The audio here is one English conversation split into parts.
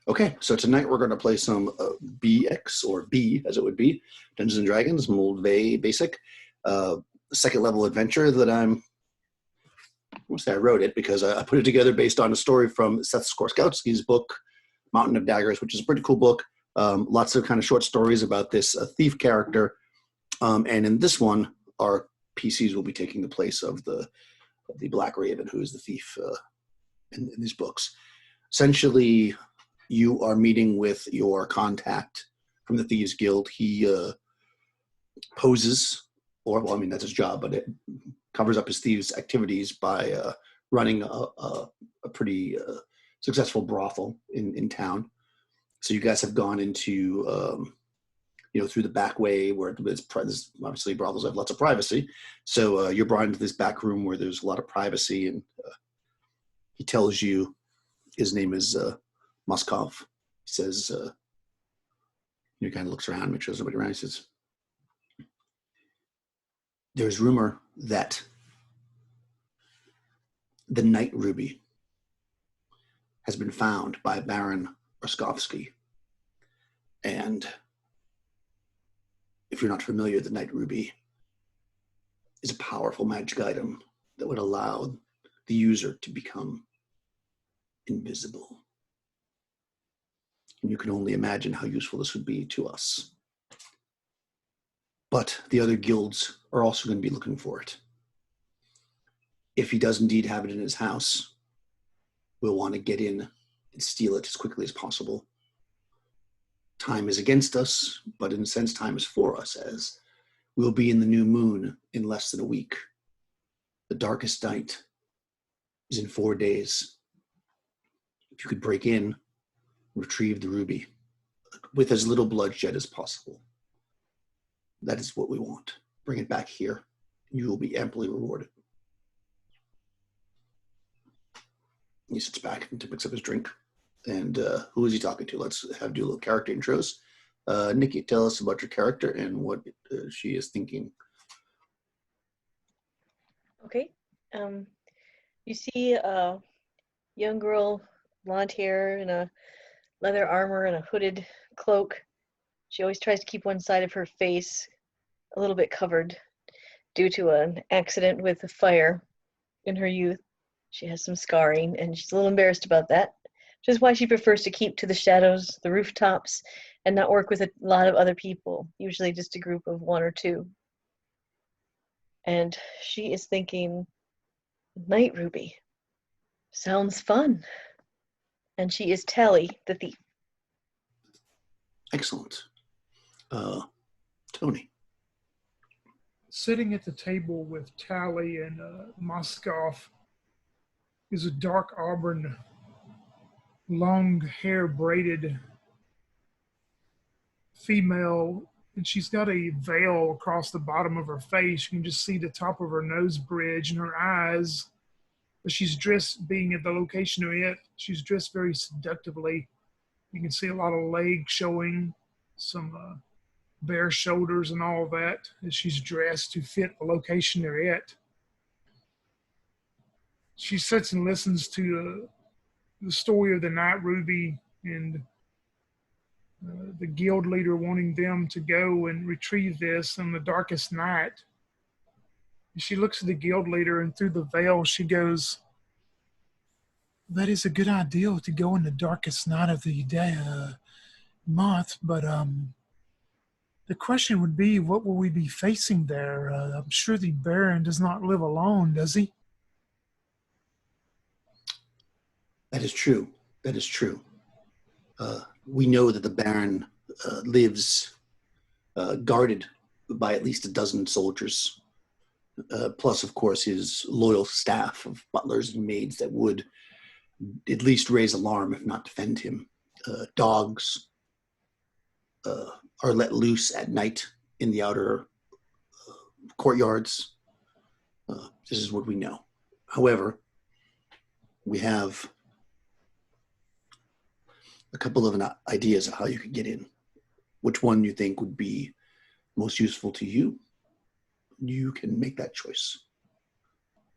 Okay, so tonight we're going to play some BX, or B as it would be, Dungeons and Dragons, Mold Bay Basic, second level adventure that I won't say I wrote it because I put it together based on a story from Seth Skorskowski's book, Mountain of Daggers, which is a pretty cool book. Lots of kind of short stories about this thief character. And in this one, our PCs will be taking the place of the Black Raven, who is the thief in these books. Essentially, you are meeting with your contact from the Thieves Guild. He poses, or well, I mean, that's his job, but it covers up his thieves' activities by running a pretty successful brothel in town. So you guys have gone into, through the back way where there's obviously brothels have lots of privacy. So you're brought into this back room where there's a lot of privacy, and he tells you his name is Moskov. He says, he kind of looks around, makes sure there's nobody around. He says, there's rumor that the Night Ruby has been found by Baron Roskovsky. And if you're not familiar, the Night Ruby is a powerful magic item that would allow the user to become invisible. And you can only imagine how useful this would be to us. But the other guilds are also going to be looking for it. If he does indeed have it in his house, we'll want to get in and steal it as quickly as possible. Time is against us, but in a sense, time is for us, as we'll be in the new moon in less than a week. The darkest night is in 4 days. If you could break in, retrieve the ruby with as little bloodshed as possible. That is what we want. Bring it back here. You will be amply rewarded. He sits back and picks up his drink. And who is he talking to? Let's do a little character intros. Nikki, tell us about your character and what she is thinking. Okay. You see a young girl, blonde hair, in a leather armor and a hooded cloak. She always tries to keep one side of her face a little bit covered due to an accident with a fire in her youth. She has some scarring, and she's a little embarrassed about that, which is why she prefers to keep to the shadows, the rooftops, and not work with a lot of other people, usually just a group of 1 or 2. And she is thinking, Night Ruby. Sounds fun. And she is Tally, the thief. Excellent. Tony. Sitting at the table with Tally and Moskov is a dark auburn, long hair braided female, and she's got a veil across the bottom of her face. You can just see the top of her nose bridge and her eyes. But she's dressed, being at the location of it, she's dressed very seductively. You can see a lot of legs showing, some bare shoulders and all of that, as she's dressed to fit the location they're at. She sits and listens to the story of the Night Ruby and the guild leader wanting them to go and retrieve this on the darkest night. And she looks at the guild leader, and through the veil she goes, that is a good idea to go in the darkest night of the day, month, but the question would be, what will we be facing there? I'm sure the Baron does not live alone, does he? That is true. That is true. We know that the Baron lives guarded by at least a dozen soldiers, plus, of course, his loyal staff of butlers and maids that would at least raise alarm, if not defend him. Dogs are let loose at night in the outer courtyards. This is what we know. However, we have a couple of ideas of how you could get in. Which one you think would be most useful to you? You can make that choice.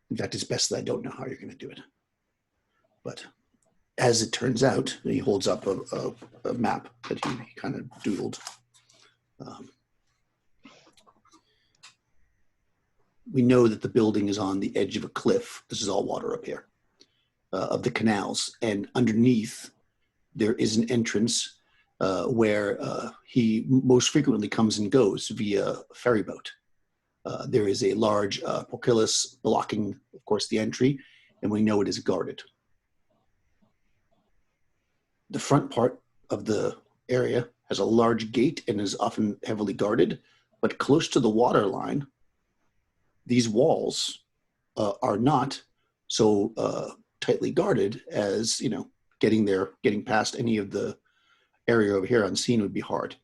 In fact, it's best that I don't know how you're going to do it. But as it turns out, he holds up a map that he kind of doodled. We know that the building is on the edge of a cliff. This is all water up here, of the canals. And underneath, there is an entrance where he most frequently comes and goes via ferry boat. There is a large portcullis blocking, of course, the entry, and we know it is guarded. The front part of the area has a large gate and is often heavily guarded, but close to the water line, these walls are not so tightly guarded as, getting past any of the area over here unseen would be hard.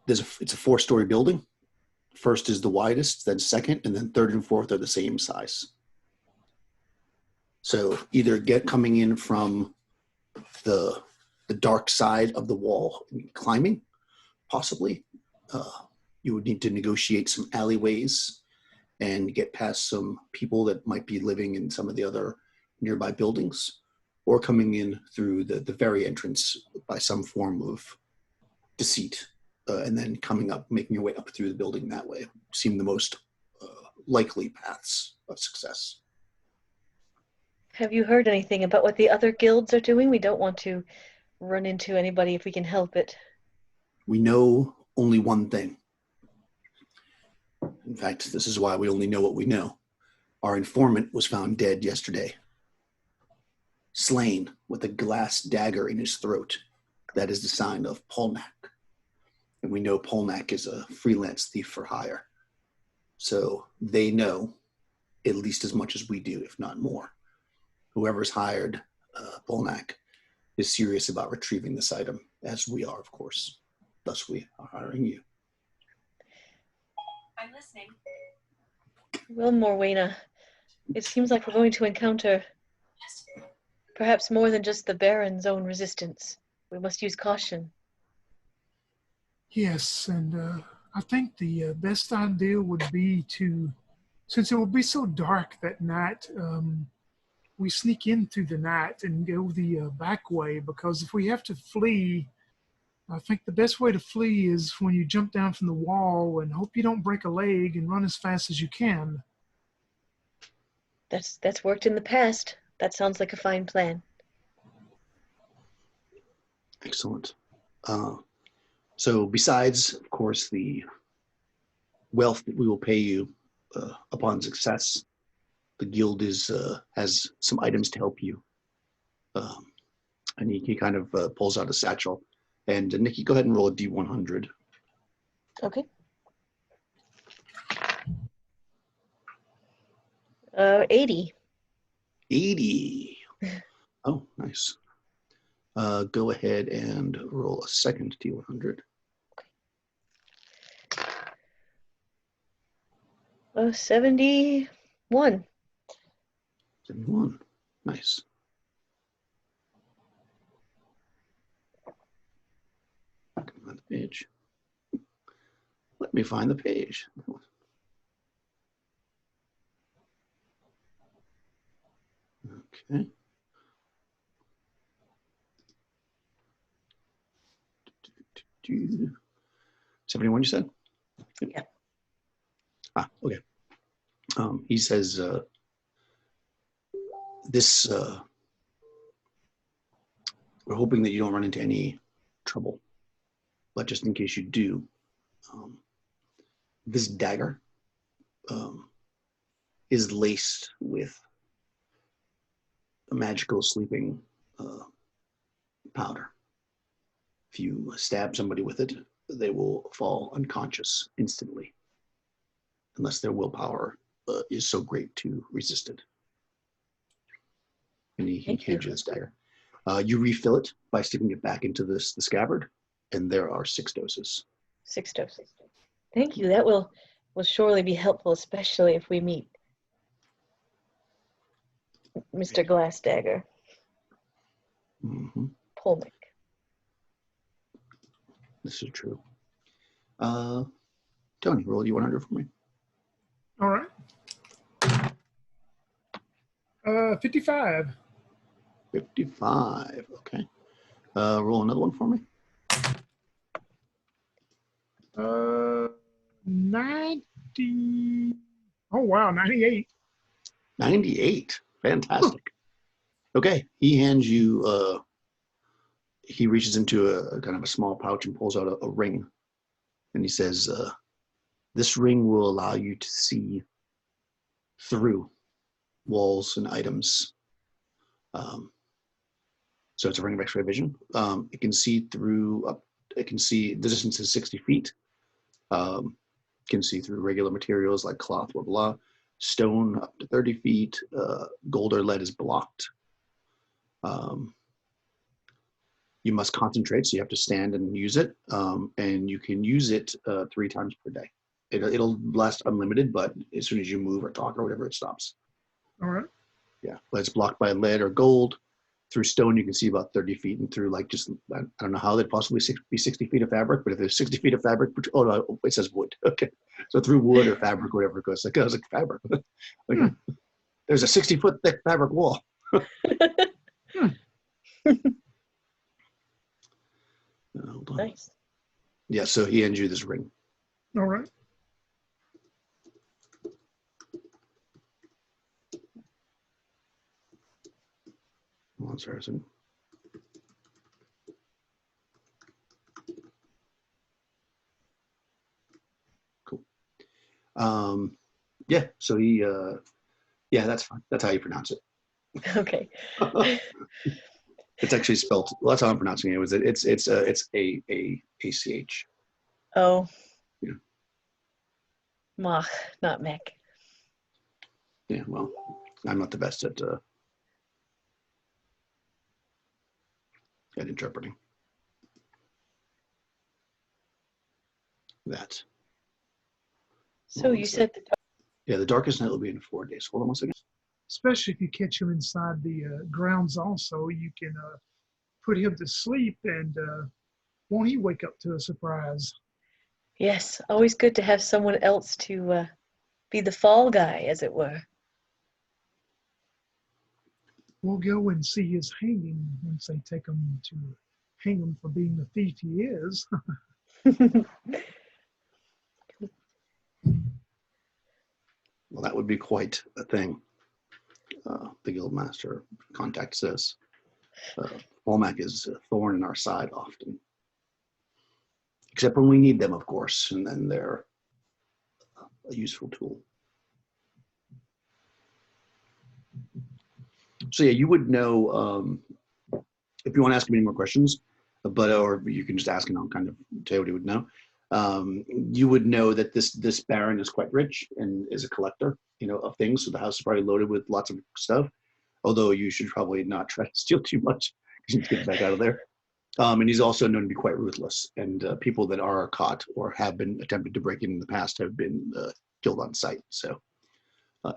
It's a 4-story building. First is the widest, then second, and then third and fourth are the same size. So either coming in from the dark side of the wall and climbing, possibly. You would need to negotiate some alleyways and get past some people that might be living in some of the other nearby buildings, or coming in through the very entrance by some form of deceit, and then coming up, making your way up through the building that way seem the most likely paths of success. Have you heard anything about what the other guilds are doing? We don't want to run into anybody if we can help it. We know only one thing. In fact, this is why we only know what we know. Our informant was found dead yesterday, slain with a glass dagger in his throat. That is the sign of Polnak. And we know Polnak is a freelance thief for hire. So they know at least as much as we do, if not more. Whoever's hired Polnak is serious about retrieving this item, as we are, of course. Thus, we are hiring you. I'm listening. Well, Morwena, it seems like we're going to encounter perhaps more than just the Baron's own resistance. We must use caution. Yes, and I think the best idea would be to, since it will be so dark that night, we sneak in through the night and go the back way, because if we have to flee, I think the best way to flee is when you jump down from the wall and hope you don't break a leg and run as fast as you can. That's worked in the past. That sounds like a fine plan. Excellent. So besides, of course, the wealth that we will pay you upon success, the guild has some items to help you. And he kind of pulls out a satchel. And Nikki, go ahead and roll a D100. Okay. 80. 80. Oh, nice. Go ahead and roll a second D100. 71. 71. Nice. Find the page. Let me find the page. Okay. Do 71, you said? Yeah. Okay. He says, this, we're hoping that you don't run into any trouble, but just in case you do, this dagger is laced with a magical sleeping powder. If you stab somebody with it, they will fall unconscious instantly, unless their willpower is so great to resist it. And he hands you this dagger. You refill it by sticking it back into the scabbard, and there are 6 doses. 6 doses. Thank you. That will surely be helpful, especially if we meet Mr. Glass Dagger. Mm-hmm. Polnick. This is true. Tony, roll D100 for me. All right. 55. 55. Okay. Roll another one for me. 90. Oh, wow, 98. 98. Fantastic. Okay. He hands you, he reaches into a kind of a small pouch and pulls out a ring. And he says, this ring will allow you to see through walls and items. So it's a ring of X-ray vision. It can see through, it can see, the distance is 60 feet. Can see through regular materials like cloth, blah, blah, stone up to 30 feet. Gold or lead is blocked. You must concentrate, so you have to stand and use it. And you can use it 3 times per day. It'll last unlimited, but as soon as you move or talk or whatever, it stops. All right. Yeah, but it's blocked by lead or gold. Through stone, you can see about 30 feet, and through like just, I don't know how they'd possibly be 60 feet of fabric, but if there's 60 feet of fabric, oh no, it says wood. Okay, so through wood or fabric, whatever it goes. Like, I was like, fabric. Okay. There's a 60-foot thick fabric wall. Hold on. Nice. Yeah, so he hands you this ring. All right. Hold on, sorry, a second. Cool. Yeah, so he, yeah, that's fine. That's how you pronounce it. Okay. It's actually spelled, well, that's how I'm pronouncing it. It's A-C-H. Oh. Yeah. Mach, not mech. Yeah, well, I'm not the best at interpreting that. So you said the Yeah, the darkest night will be in 4 days. Hold on one second. Especially if you catch him inside the grounds also, you can put him to sleep and won't he wake up to a surprise? Yes, always good to have someone else to be the fall guy, as it were. We'll go and see his hanging once they take him to hang him for being the thief he is. Well, that would be quite a thing. The guildmaster contact says, Womack is a thorn in our side often. Except when we need them, of course, and then they're a useful tool. So yeah, you would know, if you want to ask him any more questions, or you can just ask him, I'll kind of tell you what he would know. You would know that this baron is quite rich and is a collector, of things. So the house is probably loaded with lots of stuff. Although you should probably not try to steal too much because you need to get back out of there. And he's also known to be quite ruthless. And people that are caught or have been attempted to break in the past have been killed on sight. So,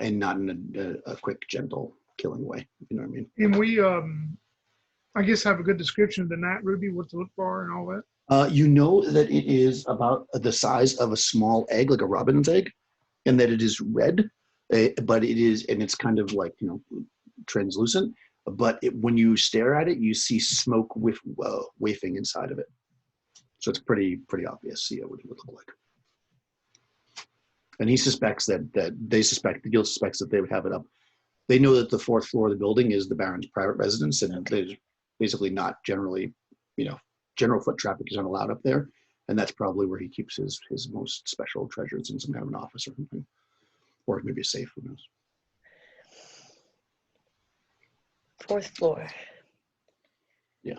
and not in a quick, gentle killing way. You know what I mean? And we, I guess, have a good description of the night ruby, what to look for, and all that. You know that it is about the size of a small egg, like a robin's egg, and that it is red, but it is, and it's kind of like, translucent. But when you stare at it, you see smoke wafting inside of it. So it's pretty obvious. Yeah, what it would look like. And he suspects the guild suspects that they would have it up. They know that the 4th floor of the building is the Baron's private residence, and there's basically not generally, general foot traffic is not allowed up there. And that's probably where he keeps his most special treasures, in some kind of an office or something. Or maybe a safe, who knows. 4th floor. Yeah.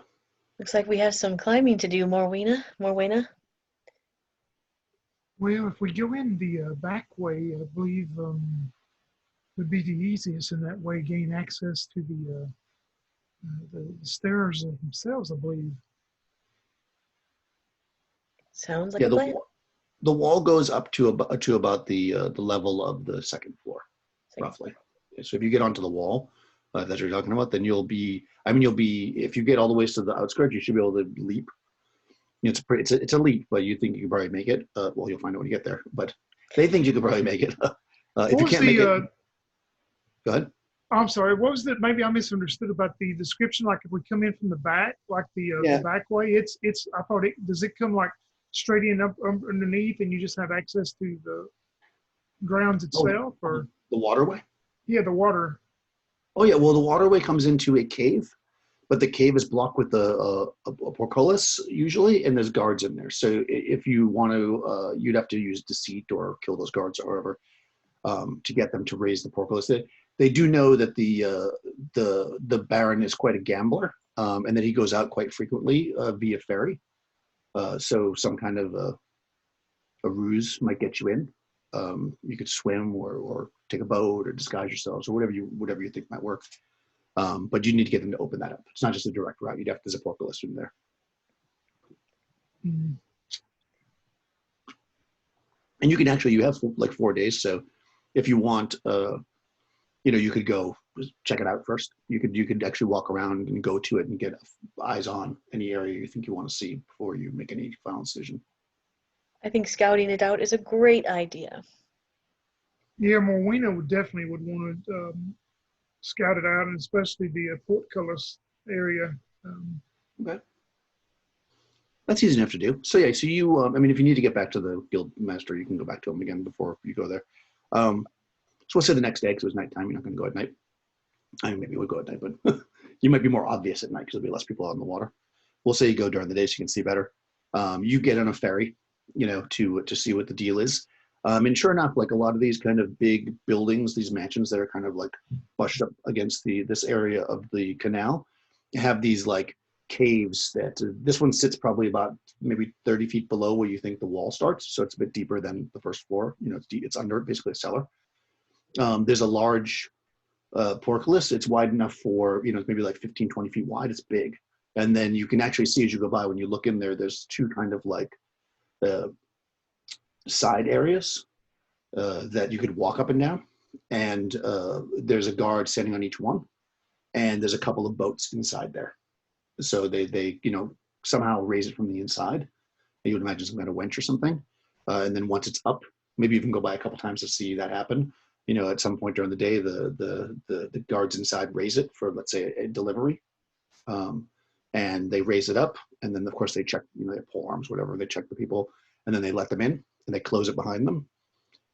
Looks like we have some climbing to do, Morwena. Well, if we go in the back way, I believe would be the easiest, in that way gain access to the stairs themselves, I believe. Sounds like Yeah, a plan. the wall goes up to about the level of the 2nd floor, roughly. So if you get onto the wall that you're talking about, then you'll be, if you get all the way to the outskirts, you should be able to leap. It's a leap, but you think you could probably make it. Well, you'll find out when you get there, but they think you could probably make it. If you can't make it, go ahead. I'm sorry. What was that? Maybe I misunderstood about the description. Like if we come in from the back, like the Yeah. back way, it's. I thought it does it come like straight in up underneath, and you just have access to the grounds Oh, itself, or the waterway. yeah, the water. Oh yeah. Well, the waterway comes into a cave, but the cave is blocked with a portcullis usually, and there's guards in there. So if you want to, you'd have to use deceit or kill those guards or whatever to get them to raise the portcullis. They do know that the Baron is quite a gambler, and that he goes out quite frequently via ferry. So some kind of a ruse might get you in. You could swim or take a boat or disguise yourselves or whatever you think might work. But you need to get them to open that up. It's not just a direct route. You'd have to, there's a portcullis in there. Mm. And you can actually, you have like 4 days. So if you want, you could go check it out first. You could actually walk around and go to it and get eyes on any area you think you want to see before you make any final decision. I think scouting it out is a great idea. Yeah, Morwena would want to scout it out, and especially the portcullis area. Okay. That's easy enough to do. So yeah, so you, if you need to get back to the guild master, you can go back to him again before you go there. So we'll say the next day because it was nighttime. You're not going to go at night. I mean, maybe you would go at night, but you might be more obvious at night because there'll be less people out in the water. We'll say you go during the day so you can see better. You get on a ferry, to see what the deal is. And sure enough, like a lot of these kind of big buildings, these mansions that are kind of like bushed up against this area of the canal, have these like caves that this one sits probably about maybe 30 feet below where you think the wall starts. So it's a bit deeper than the first floor. It's under basically a cellar. There's a large portcullis. It's wide enough for, it's maybe like 15, 20 feet wide. It's big. And then you can actually see as you go by, when you look in there, there's two kind of like side areas that you could walk up and down. And there's a guard standing on each one. And there's a couple of boats inside there. So they somehow raise it from the inside. You would imagine some kind of winch or something. And then once it's up, maybe even go by a couple times to see that happen. At some point during the day, the guards inside raise it for, let's say, a delivery. And they raise it up. And then, of course, they check, they have pole arms, whatever. They check the people. And then they let them in. And they close it behind them.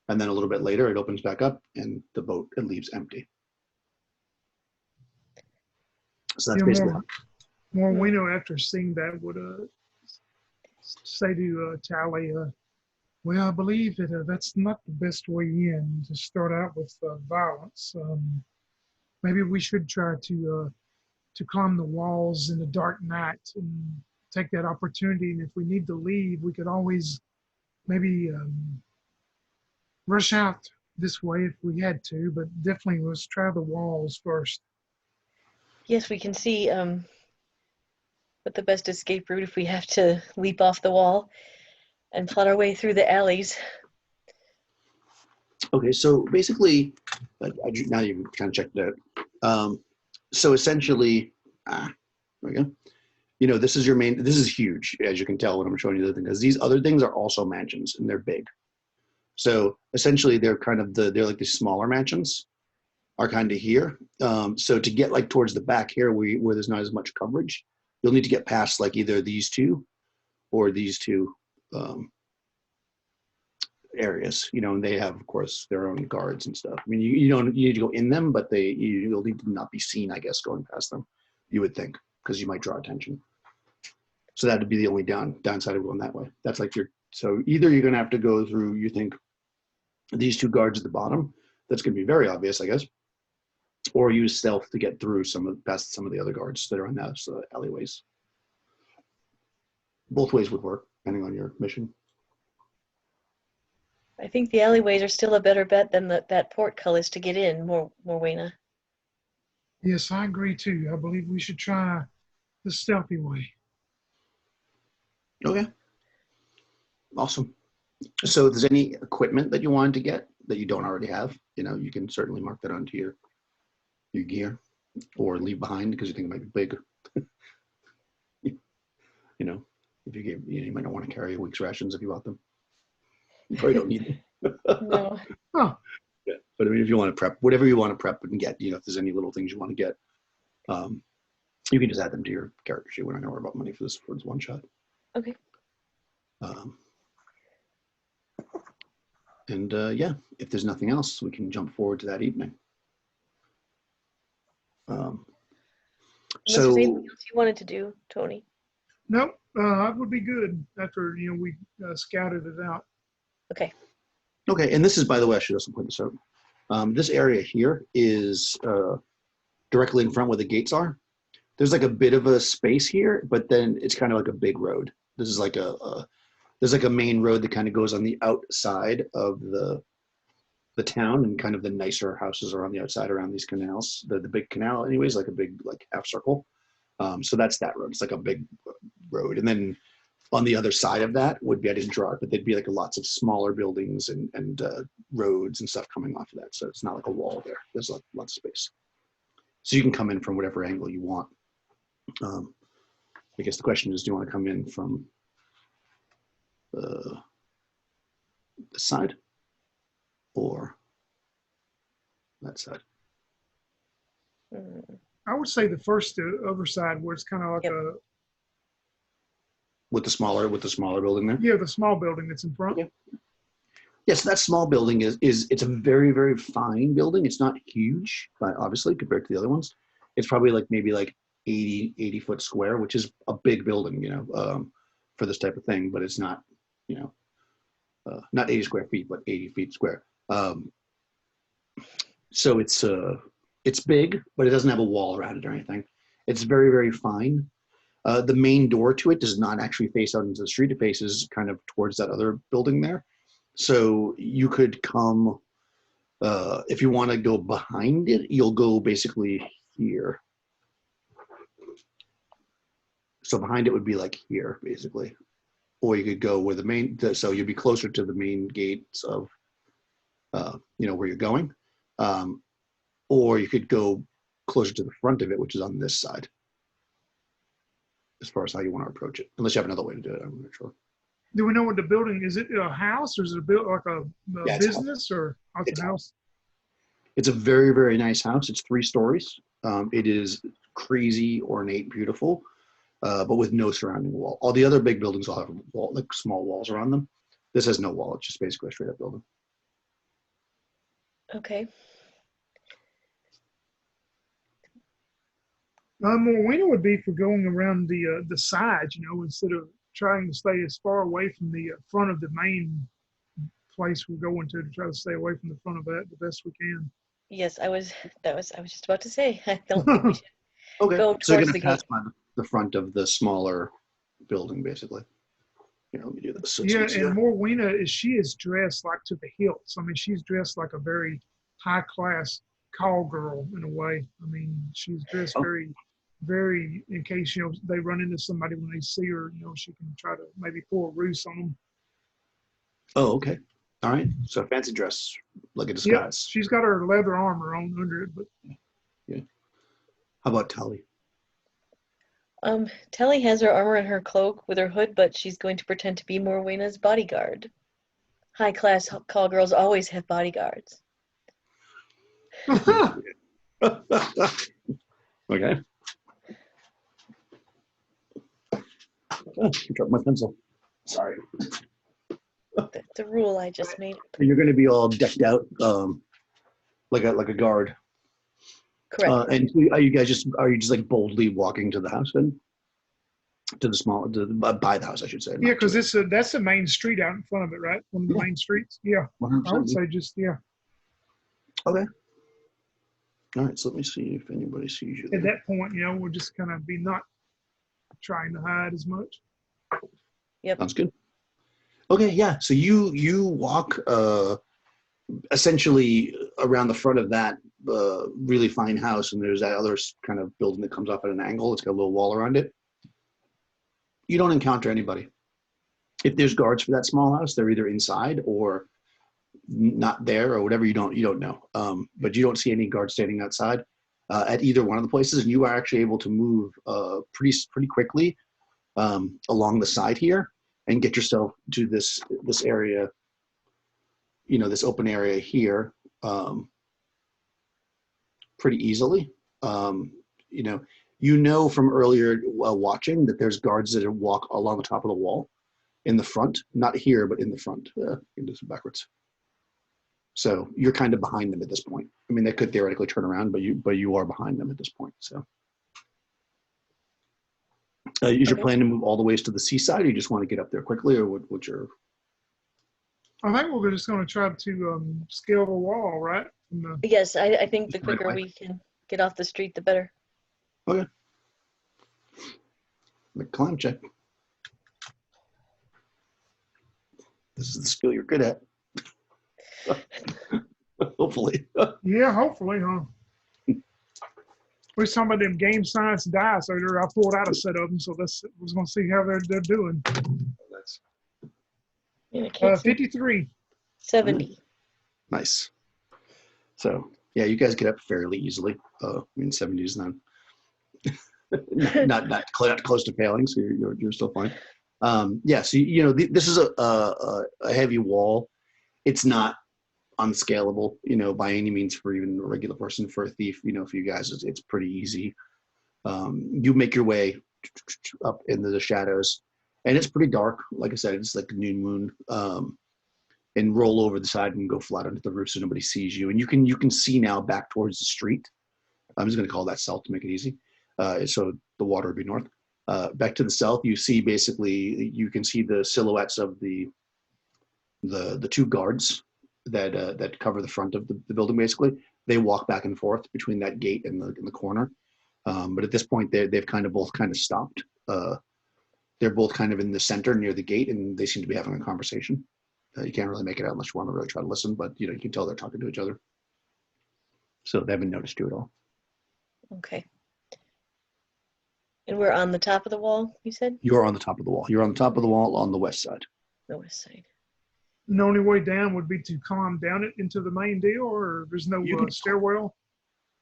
And then a little bit later, it opens back up. And the boat, it leaves empty. So that's basically Morwena, after seeing that, would say to Tally, well, I believe that that's not the best way in to start out with violence. Maybe we should try to climb the walls in the dark night and take that opportunity. And if we need to leave, we could always maybe rush out this way if we had to. But definitely, let's try the walls first. Yes, we can see what the best escape route if we have to leap off the wall and plot our way through the alleys. Okay, so basically, now you've kind of checked it out. So essentially, there we go. This is huge, as you can tell when I'm showing you the thing, because these other things are also mansions and they're big. So essentially, they're they're like these smaller mansions are kind of here. So to get like towards the back here where there's not as much coverage, you'll need to get past like either these two or these two areas, and they have, of course, their own guards and stuff. I mean, you need to go in them, but you'll need to not be seen, I guess, going past them, you would think, because you might draw attention. So that'd be the only downside of going that way. That's like so either you're going to have to go through, you think, these two guards at the bottom. That's going to be very obvious, I guess. Or use stealth to get through past some of the other guards that are in those alleyways. Both ways would work, depending on your mission. I think the alleyways are still a better bet than that portcullis to get in, Morwena. Yes, I agree too. I believe we should try the stealthy way. Okay. Awesome. So if there's any equipment that you wanted to get that you don't already have, you can certainly mark that onto your gear or leave behind because you think it might be big. If you might not want to carry a week's rations if you bought them. You probably don't need them. No. Oh, Yeah. But I mean, if you want to prep, whatever you want to prep and get, if there's any little things you want to get, you can just add them to your character sheet. We're not going to worry about money for this one shot. Okay. And yeah, if there's nothing else, we can jump forward to that evening. Unless there's anything else you wanted to do, Tony. No, that would be good after we scouted it out. Okay. Okay, and this is, by the way, I should also point this out. This area here is directly in front where the gates are. There's like a bit of a space here, but then it's kind of like a big road. This is like there's like a main road that kind of goes on the outside of the town, and kind of the nicer houses are on the outside around these canals. The big canal, anyways, like a big half circle. So that's that road. It's like a big road, and then on the other side of that would be, I didn't draw it, but there'd be like lots of smaller buildings and roads and stuff coming off of that. So it's not like a wall there. There's like lots of space. So you can come in from whatever angle you want. I guess the question is, do you want to come in from this side or that side? I would say the first other side, where it's kind of like a with the smaller building there. Yeah, the small building that's in front. Yeah. Yes, that small building is it's a very, very fine building. It's not huge, but obviously compared to the other ones, it's probably like maybe like 80 foot square, which is a big building, for this type of thing. But it's not, not 80 square feet, but 80 feet square. So it's big, but it doesn't have a wall around it or anything. It's very, very fine. The main door to it does not actually face out into the street. It faces kind of towards that other building there. So you could come, if you want to go behind it, you'll go basically here. So behind it would be like here, basically. Or you could go where so you'd be closer to the main gates of, where you're going. Or you could go closer to the front of it, which is on this side, as far as how you want to approach it. Unless you have another way to do it, I'm not sure. Do we know what the building is? It a house, or is it like a business, or it's a house? It's a very, very nice house. It's 3 stories. It is crazy, ornate, beautiful, but with no surrounding wall. All the other big buildings all have like small walls around them. This has no wall. It's just basically a straight up building. Okay. More winter would be for going around the sides, instead of trying to stay as far away from the front of the main place we're going to try to stay away from the front of that the best we can. Yes, I was just about to say, I don't think we should Okay, go so you're towards going to pass by the front of the smaller building, basically. Here, let me do this. So yeah, and Morwena she is dressed like to the hilts. I mean, she's dressed like a very high class call girl in a way. I mean, she's dressed very, very, in case they run into somebody when they see her, she can try to maybe pull a ruse on them. Oh, okay. All right. So fancy dress, like a disguise. Yep. She's got her leather armor on under it, but yeah. How about Tully? Telly has her armor and her cloak with her hood, but she's going to pretend to be Morwena's bodyguard. High class call girls always have bodyguards. Okay. Oh, you dropped my pencil. Sorry. The rule I just made. You're going to be all decked out, like a guard. Correct. And are you just like boldly walking to the house then? By the house, I should say. Yeah, because that's the main street out in front of it, right? One of the main streets. Yeah, 100%. I would say just yeah. Okay. All right. So let me see if anybody sees you there. At that point, we'll just kind of be not trying to hide as much. Yep. Sounds good. Okay. Yeah. So you walk essentially around the front of that really fine house, and there's that other kind of building that comes up at an angle. It's got a little wall around it. You don't encounter anybody. If there's guards for that small house, they're either inside or not there or whatever. You don't know. But you don't see any guards standing outside at either one of the places, and you are actually able to move pretty quickly along the side here and get yourself to this area. This open area here. pretty easily. You know from earlier watching that there's guards that walk along the top of the wall in the front, not here, but in the front. You can do this backwards. So you're kind of behind them at this point. I mean, they could theoretically turn around, but you are behind them at this point. So, is your plan to move all the ways to the seaside, or you just want to get up there quickly, or what's your? I think we're just going to try to scale the wall, right? Yes, I think the quicker we can get off the street, the better. Okay. Make a climb check. This is the skill you're good at. Hopefully. Yeah, hopefully, huh? We're talking about them game science dice earlier. I pulled out a set of them, so we're going to see how they're doing. That's 53. 70. nice. So yeah, you guys get up fairly easily. I mean, 70 is not not close to failing, so you're still fine. Yeah, so this is a heavy wall. It's not unscalable, by any means for even a regular person. For a thief, for you guys, it's pretty easy. You make your way up into the shadows, and it's pretty dark. Like I said, it's like noon moon, and roll over the side and go flat onto the roof so nobody sees you. And you can see now back towards the street. I'm just going to call that south to make it easy. So the water would be north. Back to the south, you see basically you can see the silhouettes of the two guards that cover the front of the building. Basically, they walk back and forth between that gate and the corner. But at this point, they've both stopped. They're both kind of in the center near the gate, and they seem to be having a conversation. You can't really make it out unless you want to really try to listen, but you can tell they're talking to each other. So they haven't noticed you at all. Okay. And we're on the top of the wall, you said? You're on the top of the wall. You're on the top of the wall on the west side. The west side. And the only way down would be to climb down it into the main deal, or there's no stairwell?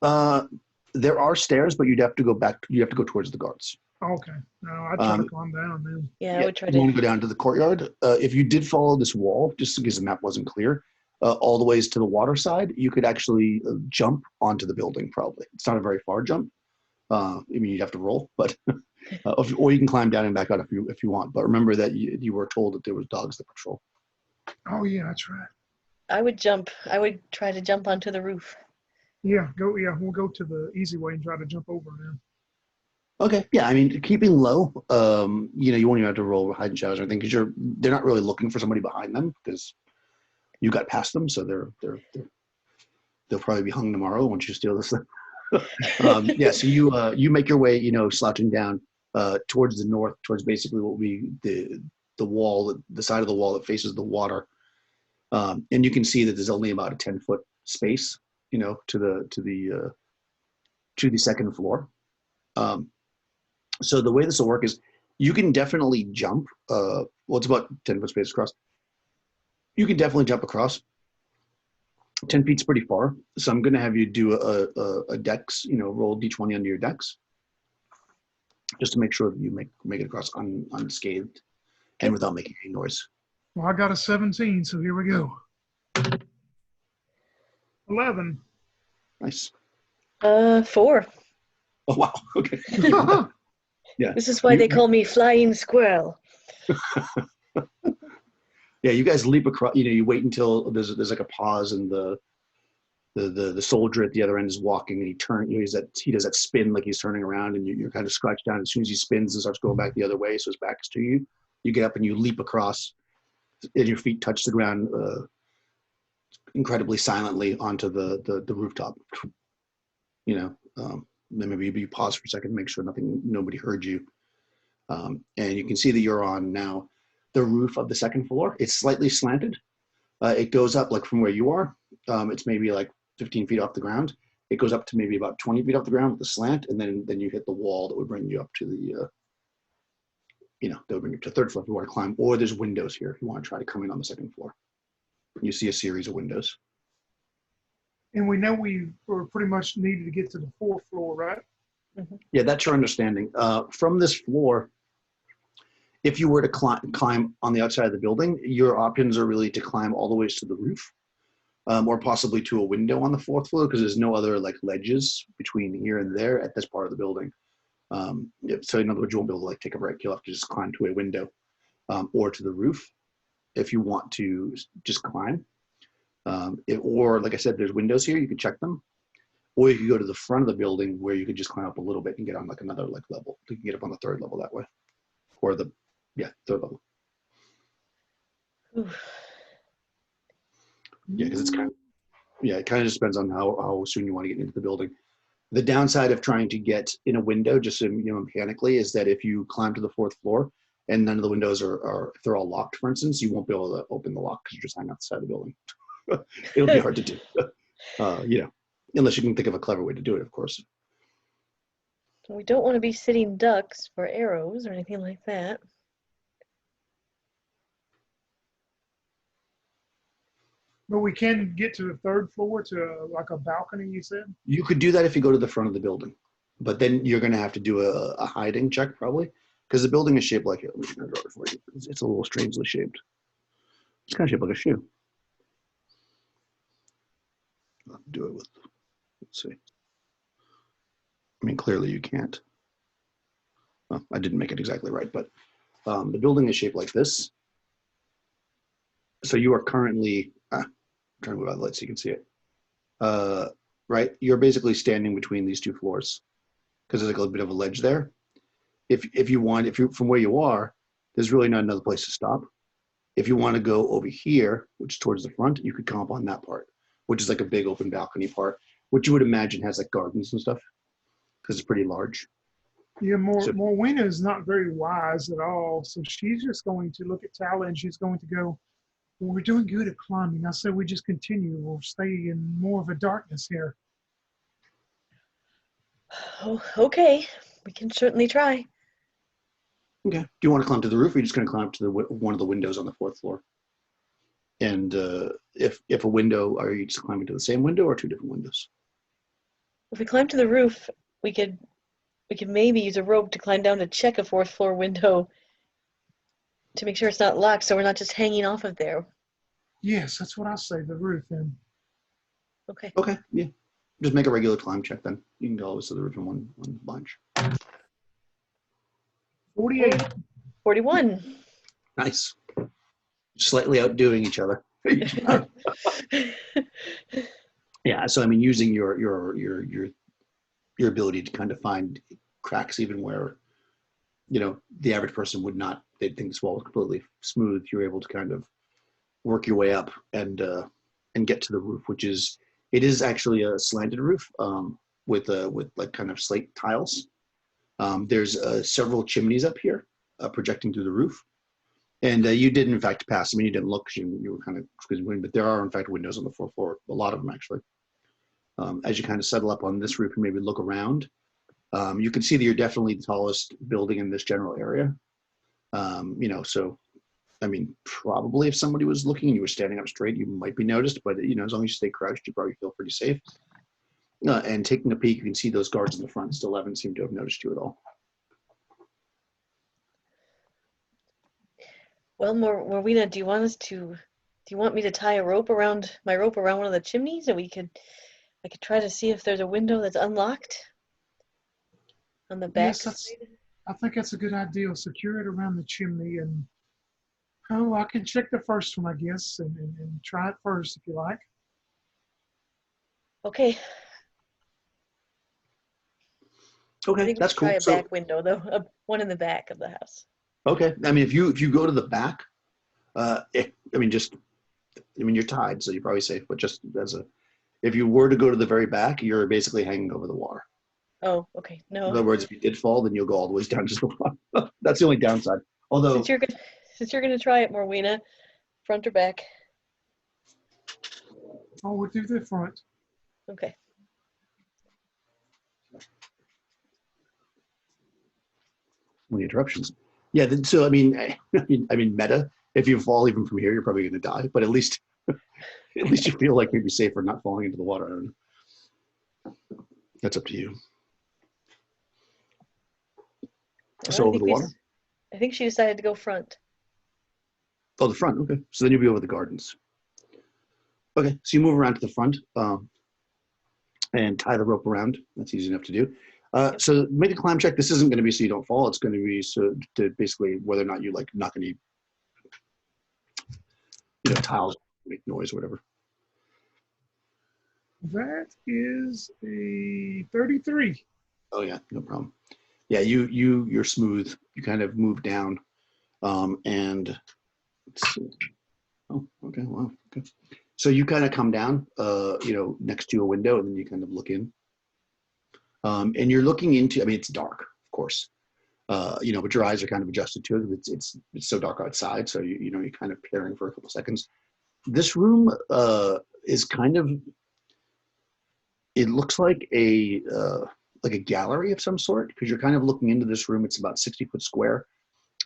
There are stairs, but you'd have to go back. You have to go towards the guards. Okay. No, I'd try to climb down then. Yeah, I would try you want to go down to the courtyard. If you did follow this wall, just because the map wasn't clear, all the ways to the water side, you could actually jump onto the building. Probably it's not a very far jump. I mean, you'd have to roll, but or you can climb down and back out if you want. But remember that you were told that there was dogs that patrol. Oh yeah, that's right. I would jump. I would try to jump onto the roof. Yeah, we'll go to the easy way and try to jump over now. Okay, yeah, I mean, keeping low, you won't even have to roll hide and shadows or anything because they're not really looking for somebody behind them because you got past them, so they'll probably be hung tomorrow once you steal this thing. Yeah, so you make your way, slouching down towards the north, towards basically what will be the wall, the side of the wall that faces the water, and you can see that there's only about a 10-foot space, to the second floor. So the way this will work is you can definitely jump. It's about 10-foot space across. You can definitely jump across. 10 feet's pretty far. So I'm going to have you do a dex, roll d20 under your dex, just to make sure that you make it across unscathed and without making any noise. Well, I got a 17, so here we go. 11. Nice. 4. Oh wow. Okay. Yeah. This is why they call me Flying Squirrel. Yeah, you guys leap across. You wait until there's like a pause, and the soldier at the other end is walking, and he does that spin like he's turning around, and you're kind of scratched down. As soon as he spins and starts going back the other way, so his back is to you, you get up and you leap across, and your feet touch the ground incredibly silently onto the rooftop. Then maybe you pause for a second, make sure nobody heard you, and you can see that you're on now the roof of the second floor. It's slightly slanted. It goes up like from where you are. It's maybe like 15 feet off the ground. It goes up to maybe about 20 feet off the ground with the slant, and then you hit the wall that would bring you up to the that would bring you to the third floor if you want to climb. Or there's windows here if you want to try to come in on the second floor. You see a series of windows. And we know we were pretty much needed to get to the fourth floor, right? Mm-hmm. Yeah, that's your understanding. From this floor, if you were to climb on the outside of the building, your options are really to climb all the ways to the roof, or possibly to a window on the fourth floor, because there's no other like ledges between here and there at this part of the building. So in other words, you won't be able to like take a break. You'll have to just climb to a window, or to the roof if you want to just climb. Or like I said, there's windows here. You can check them, or you could go to the front of the building where you could just climb up a little bit and get on like another like level. You can get up on the third level that way, or the third level. Oof. Yeah, because it kind of just depends on how soon you want to get into the building. The downside of trying to get in a window, just so you know, mechanically, is that if you climb to the fourth floor and none of the windows are if they're all locked, for instance, you won't be able to open the lock because you're just hanging outside the building. It'll be hard to do, unless you can think of a clever way to do it, of course. We don't want to be sitting ducks for arrows or anything like that. But we can get to the third floor to like a balcony, you said? You could do that if you go to the front of the building, but then you're going to have to do a hiding check probably, because the building is shaped like it. Let me draw it for you. It's a little strangely shaped. It's kind of shaped like a shoe. I'll do it with, let's see. I mean, clearly you can't. Well, I didn't make it exactly right, but the building is shaped like this. So you are currently, trying to move out the light so you can see it. Right, you're basically standing between these two floors because there's like a bit of a ledge there. If you're from where you are, there's really not another place to stop. If you want to go over here, which is towards the front, you could come up on that part, which is like a big open balcony part, which you would imagine has like gardens and stuff because it's pretty large. Yeah, Morwena is not very wise at all. So she's just going to look at Tala and she's going to go, well, we're doing good at climbing. I said we just continue. We'll stay in more of a darkness here. Oh, okay, we can certainly try. Okay. Do you want to climb to the roof, or are you just going to climb up to one of the windows on the fourth floor? And if a window, are you just climbing to the same window or two different windows? If we climb to the roof, we could maybe use a rope to climb down to check a fourth floor window to make sure it's not locked, so we're not just hanging off of there. Yes, that's what I say, the roof then. Okay. Okay, yeah. Just make a regular climb check then. You can go always to the roof in one bunch. 48. 41. Nice. Slightly outdoing each other. Yeah, so I mean, using your ability to kind of find cracks even where, you know, the average person would not, they'd think this wall was completely smooth. You're able to kind of work your way up and get to the roof, which is, it is actually a slanted roof with like kind of slate tiles. There's several chimneys up here projecting through the roof. And you did, in fact, pass. I mean, you didn't look because you were kind of squeezing, but there are, in fact, windows on the fourth floor, a lot of them, actually. As you kind of settle up on this roof and maybe look around, you can see that you're definitely the tallest building in this general area. You know, so, I mean, probably if somebody was looking and you were standing up straight, you might be noticed, but, you know, as long as you stay crouched, you probably feel pretty safe. And taking a peek, you can see those guards in the front still haven't seemed to have noticed you at all. Well, Morwena, do you want me to tie my rope around one of the chimneys, and I could try to see if there's a window that's unlocked on the back? Yes, I think that's a good idea. Secure it around the chimney, and I can check the first one, I guess, and try it first if you like. Okay. Okay, I think we that's should try cool. a back window, though, one in the back of the house. Okay, I mean, if you go to the back, you're tied, so you're probably safe. But just if you were to go to the very back, you're basically hanging over the water. Oh, okay. No. In other words, if you did fall, then you'll go all the way down to the water. That's the only downside. Although, since you're gonna try it, Morwena, front or back? Oh, we'll do the front. Okay. any interruptions. Yeah, so I mean, meta. If you fall even from here, you're probably going to die. But at least you feel like maybe safer not falling into the water. I don't know. That's up to you. So over the water? I think she decided to go front. Oh, the front. Okay. So then you'll be over the gardens. Okay, so you move around to the front and tie the rope around. That's easy enough to do. So make a climb check. This isn't going to be so you don't fall. It's going to be so to basically whether or not you like knock any tiles, make noise or whatever. That is a 33. Oh yeah, no problem. Yeah, you're smooth. You kind of move down, and let's see. Oh, okay, wow. Okay. So you kind of come down, next to a window, and then you kind of look in. And you're looking into, I mean, it's dark, of course, but your eyes are kind of adjusted to it. It's so dark outside, so you're kind of peering for a couple seconds. This room is kind of, it looks like a gallery of some sort, because you're kind of looking into this room. It's about 60 foot square.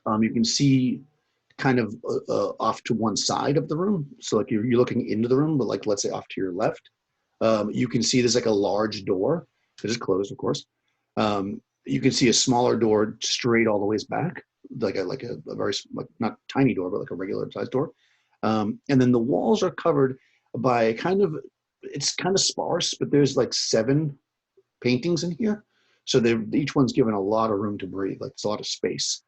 You can see kind of off to one side of the room. So like you're looking into the room, but like let's say off to your left, you can see there's like a large door. It is closed, of course. You can see a smaller door straight all the ways back, like a very not tiny door, but like a regular sized door. And then the walls are covered by it's kind of sparse, but there's like 7 paintings in here. So each one's given a lot of room to breathe. Like it's a lot of space.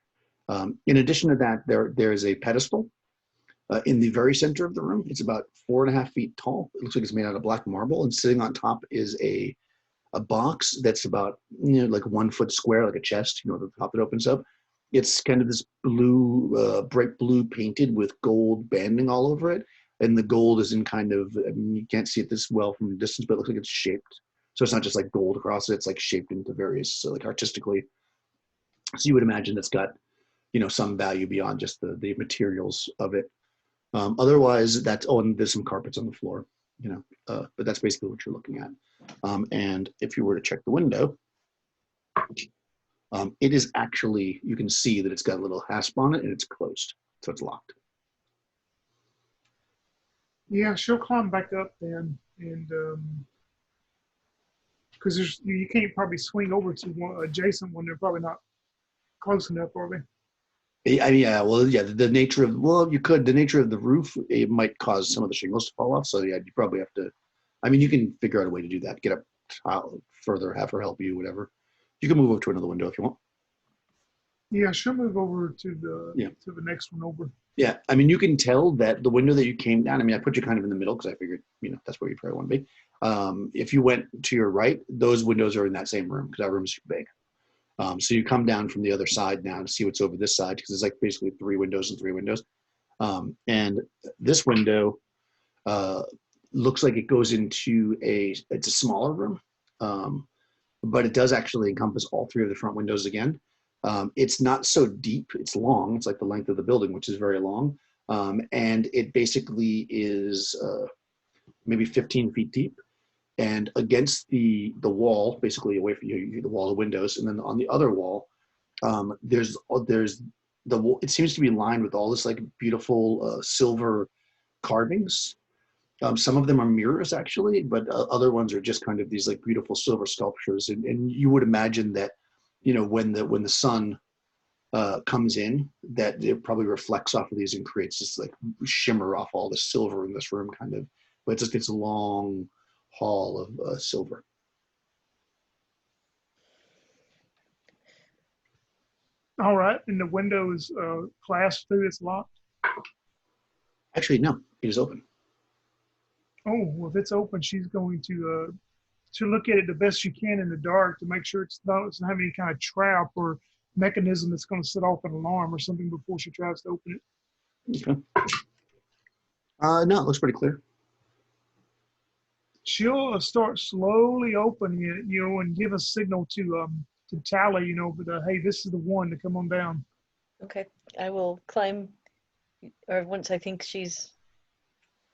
In addition to that, there is a pedestal in the very center of the room. It's about 4.5 feet tall. It looks like it's made out of black marble, and sitting on top is a box that's about like 1 foot square, like a chest. The top that opens up. It's kind of this blue, bright blue, painted with gold banding all over it, and the gold is in kind of, I mean, you can't see it this well from a distance, but it looks like it's shaped. So it's not just like gold across it; it's like shaped into various, like artistically. So you would imagine it's got some value beyond just the materials of it. Otherwise, and there's some carpets on the floor, but that's basically what you're looking at. And if you were to check the window, it is actually, you can see that it's got a little hasp on it and it's closed, so it's locked. Yeah, she'll climb back up then, and because you can't probably swing over to one adjacent one. They're probably not close enough, are they? Yeah, well, yeah, the nature of, the nature of the roof, it might cause some of the shingles to fall off. So yeah, you probably have to, I mean, you can figure out a way to do that, get up further, have her help you, whatever. You can move over to another window if you want. Yeah, she'll move over to the next one over. Yeah, I mean, you can tell that the window that you came down, I mean, I put you kind of in the middle because I figured, that's where you probably want to be. If you went to your right, those windows are in that same room because that room is too big. So you come down from the other side now to see what's over this side, because it's like basically 3 windows and 3 windows. And this window looks like it goes into it's a smaller room, but it does actually encompass all 3 of the front windows again. It's not so deep, it's long. It's like the length of the building, which is very long. And it basically is maybe 15 feet deep. And against the wall, basically away from you, the wall of windows, and then on the other wall, there's it seems to be lined with all this like beautiful silver carvings. Some of them are mirrors actually, but other ones are just kind of these like beautiful silver sculptures. And you would imagine that, when the sun comes in, that it probably reflects off of these and creates this like shimmer off all the silver in this room, kind of. But it's a long hall of silver. All right, and the window is clasped through. It's locked. Actually, no, it is open. Oh, well, if it's open, she's going to look at it the best she can in the dark to make sure it doesn't have any kind of trap or mechanism that's going to set off an alarm or something before she tries to open it. Okay. No, it looks pretty clear. She'll start slowly opening it, and give a signal to Tally, but hey, this is the one to come on down. Okay, I will climb, or once I think she's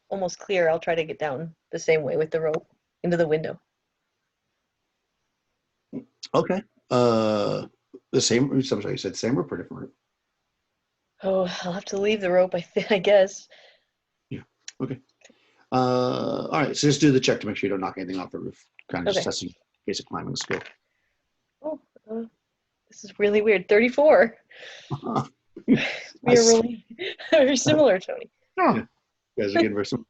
almost clear, I'll try to get down the same way with the rope into the window. Okay. The same. I'm sorry, you said same rope or different rope? Oh, I'll have to leave the rope, I guess. Yeah. Okay. All right. So just do the check to make sure you don't knock anything off the roof. Kind of just testing basic climbing skill. Oh, this is really weird. 34. We are really very similar, Tony. Oh. Yeah. You guys are getting very similar.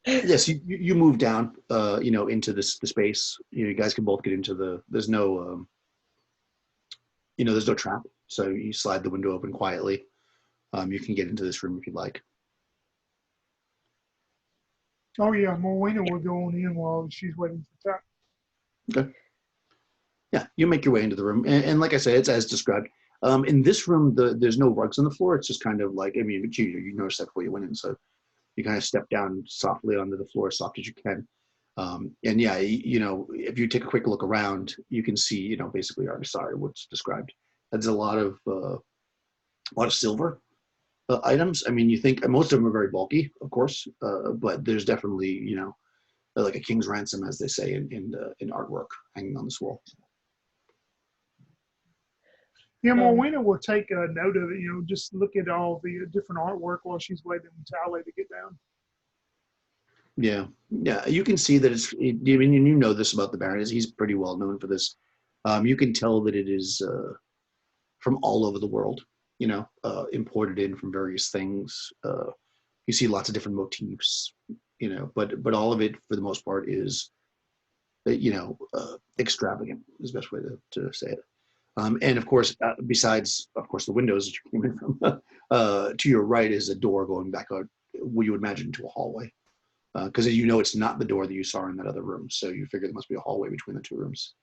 Yes, you move down, into the space. You guys can both get into there's no, there's no trap. So you slide the window open quietly. You can get into this room if you'd like. Oh yeah, Morena will go on in while she's waiting for that. Okay. Yeah, you make your way into the room, and like I said, it's as described. In this room, there's no rugs on the floor. It's just kind of like, I mean, you noticed that before you went in, so you kind of step down softly onto the floor, as soft as you can. And yeah, if you take a quick look around, you can see, basically, sorry, what's described. There's a lot of silver items. I mean, you think most of them are very bulky, of course, but there's definitely, like a king's ransom, as they say in artwork hanging on this wall. Yeah, Morena will take a note of it, just look at all the different artwork while she's waiting for Tally to get down. Yeah, you can see that I mean, you know this about the Baron, is he's pretty well known for this. You can tell that it is from all over the world, imported in from various things. You see lots of different motifs, but all of it, for the most part, is, extravagant is the best way to say it. And of course, besides, of course, the windows that you came in from, to your right is a door going back out, what you would imagine, into a hallway. Because it's not the door that you saw in that other room. So you figure there must be a hallway between the two rooms.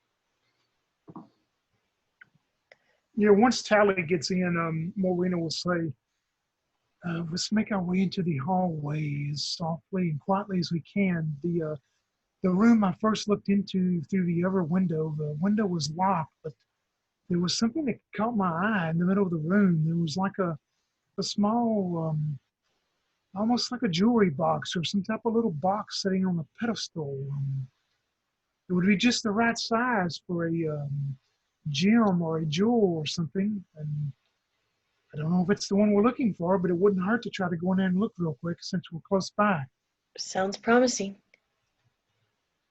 Yeah, once Tally gets in, Morena will say, let's make our way into the hallway as softly and quietly as we can. The room I first looked into through the other window, the window was locked, but there was something that caught my eye in the middle of the room. There was like a small, almost like a jewelry box or some type of little box sitting on a pedestal. It would be just the right size for a gem or a jewel or something. And I don't know if it's the one we're looking for, but it wouldn't hurt to try to go in there and look real quick since we're close by. Sounds promising.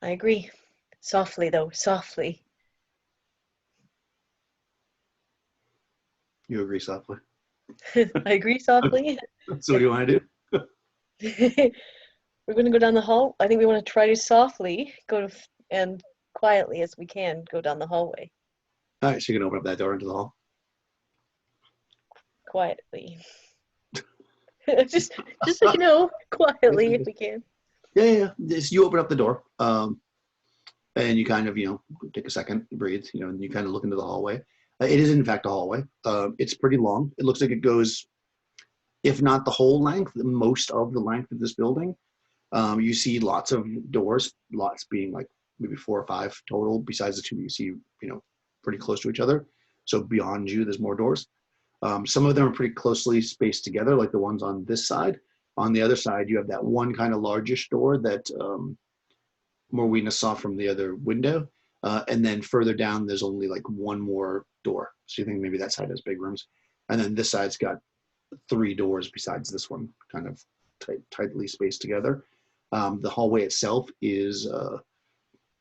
I agree. Softly, though, softly. You agree softly. I agree softly. So what do you want to do? We're going to go down the hall. I think we want to try to softly and quietly as we can go down the hallway. All right, so you can open up that door into the hall. Quietly. just so you know, quietly if we can. Yeah. You open up the door, and you kind of, take a second, breathe, and you kind of look into the hallway. It is, in fact, a hallway. It's pretty long. It looks like it goes, if not the whole length, most of the length of this building. You see lots of doors, lots being like maybe 4 or 5 total, besides the 2 you see, pretty close to each other. So beyond you, there's more doors. Some of them are pretty closely spaced together, like the ones on this side. On the other side, you have that one kind of largish door that Morena saw from the other window. And then further down, there's only like one more door. So you think maybe that side has big rooms. And then this side's got 3 doors besides this one, kind of tightly spaced together. The hallway itself is,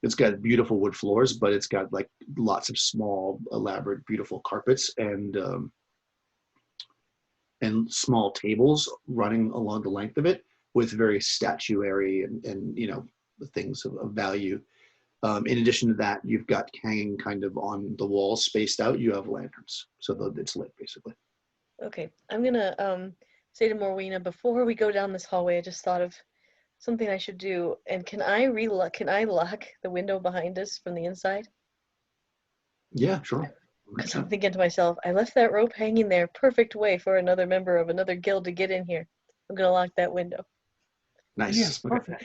it's got beautiful wood floors, but it's got like lots of small, elaborate, beautiful carpets and small tables running along the length of it with very statuary and things of value. In addition to that, you've got hanging kind of on the walls, spaced out, you have lanterns, so that it's lit basically. Okay, I'm gonna say to Morena, before we go down this hallway, I just thought of something I should do. And can I lock the window behind us from the inside? Yeah, sure. Because I'm thinking to myself, I left that rope hanging there, perfect way for another member of another guild to get in here. I'm gonna lock that window. Nice. Yes, Okay. perfect.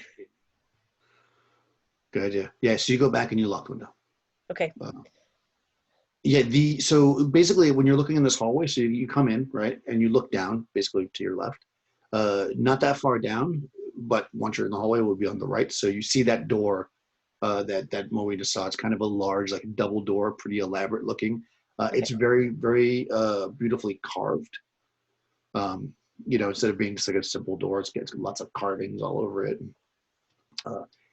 Good idea. Yeah, so you go back and you lock the window. Okay. So basically when you're looking in this hallway, so you come in, right, and you look down basically to your left. Not that far down, but once you're in the hallway, it will be on the right. So you see that door that Morena saw. It's kind of a large, like double door, pretty elaborate looking. Okay. It's very, very beautifully carved. Instead of being just like a simple door, it's got lots of carvings all over it.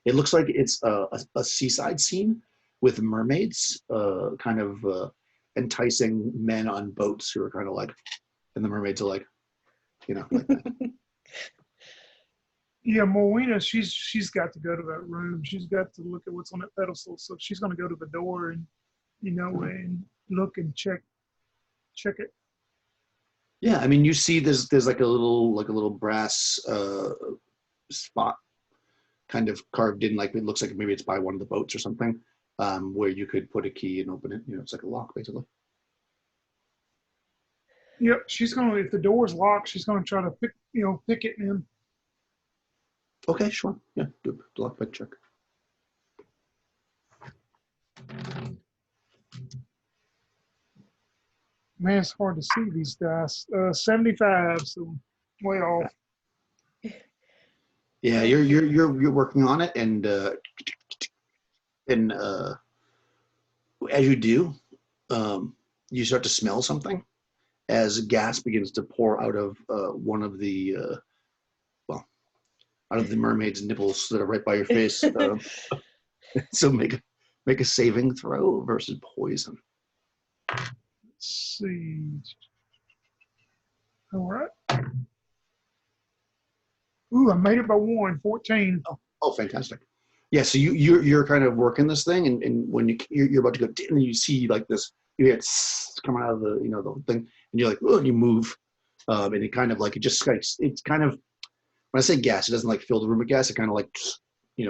It looks like it's a seaside scene with mermaids, kind of enticing men on boats who are kind of like, and the mermaids are like, like that. Yeah, Morena, she's got to go to that room. She's got to look at what's on that pedestal. So she's going to go to the door and and look and check it. Yeah, I mean, you see, there's like a little brass spot kind of carved in, like it looks like maybe it's by one of the boats or something, where you could put a key and open it. It's like a lock basically. Yep, she's gonna. If the door's locked, she's gonna try to pick it in. Okay, sure. Yeah, do a lock pick check. Man, it's hard to see these dice. 75, so way off. Yeah, you're working on it, and as you do, you start to smell something as gas begins to pour out of one of the out of the mermaid's nipples that are right by your face. So make a saving throw versus poison. Let's see. All right. Ooh, I made it by 1, 14. Oh, fantastic. Yeah, so you're kind of working this thing, and when you're about to go, and you see like this, you hear it come out of the the thing, and you're like, oh, and you move, and it kind of like it's kind of, when I say gas, it doesn't like fill the room with gas. It kind of like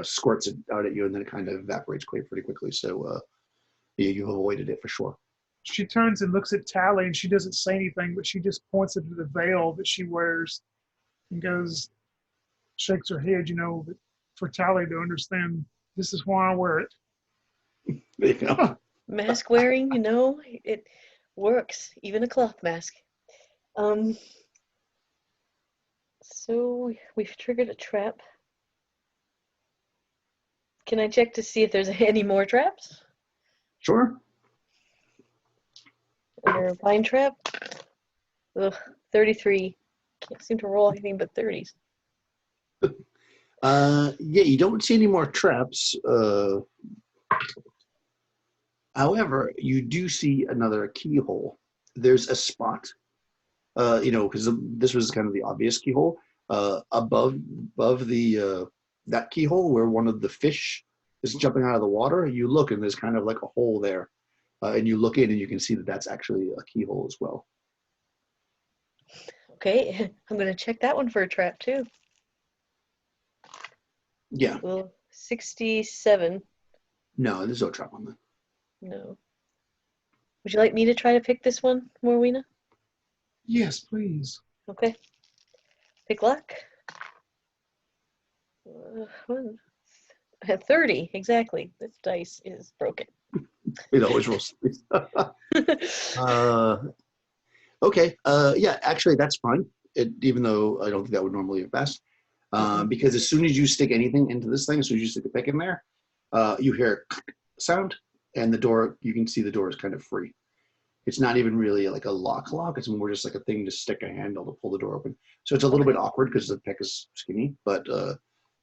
squirts it out at you, and then it kind of evaporates pretty quickly. So yeah, you've avoided it for sure. She turns and looks at Tally, and she doesn't say anything, but she just points to the veil that she wears, and goes, shakes her head, but for Tally to understand, this is why I wear it. There you go. Mask wearing, it works. Even a cloth mask. So we've triggered a trap. Can I check to see if there's any more traps? Sure. Or vine trap? Ugh, 33. Can't seem to roll anything but 30s. Yeah, you don't see any more traps. However, you do see another keyhole. There's a spot, because this was kind of the obvious keyhole, above the that keyhole where one of the fish is jumping out of the water. You look and there's kind of like a hole there, and you look in and you can see that that's actually a keyhole as well. Okay, I'm gonna check that one for a trap too. Yeah. Well, 67. No, there's no trap on that. No. Would you like me to try to pick this one, Morwena? Yes, please. Okay. Pick luck. 30, exactly. This dice is broken. It always rolls. Okay. Yeah, actually, that's fine. Even though I don't think that would normally have passed. Because as soon as you stick anything into this thing, as soon as you stick a pick in there, you hear a sound, and the door, you can see the door is kind of free. It's not even really like a lock. It's more just like a thing to stick a handle to pull the door open. So it's a little bit awkward because the pick is skinny, but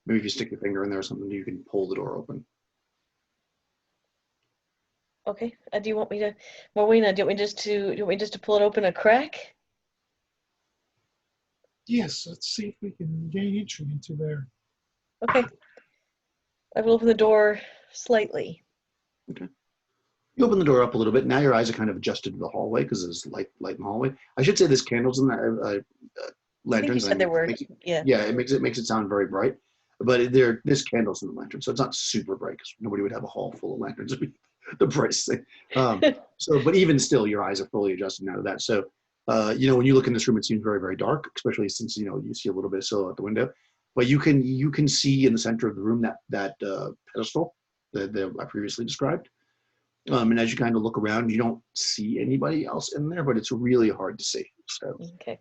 maybe if you stick your finger in there or something, you can pull the door open. Okay. Do you want me to, Morwena, do you want me just to pull it open a crack? Yes, let's see if we can gain entry into there. Okay. I will open the door slightly. Okay. You open the door up a little bit. Now your eyes are kind of adjusted to the hallway because there's light in the hallway. I should say there's candles in there, lanterns. I think you said there were. Yeah. Yeah, it makes it sound very bright, but there's candles in the lantern, so it's not super bright because nobody would have a hall full of lanterns. It'd be the brightest thing. But even still, your eyes are fully adjusted now to that. So, when you look in this room, it seems very, very dark, especially since you see a little bit of silhouette at the window. But you can see in the center of the room that pedestal that I previously described. And as you kind of look around, you don't see anybody else in there, but it's really hard to see. So, okay.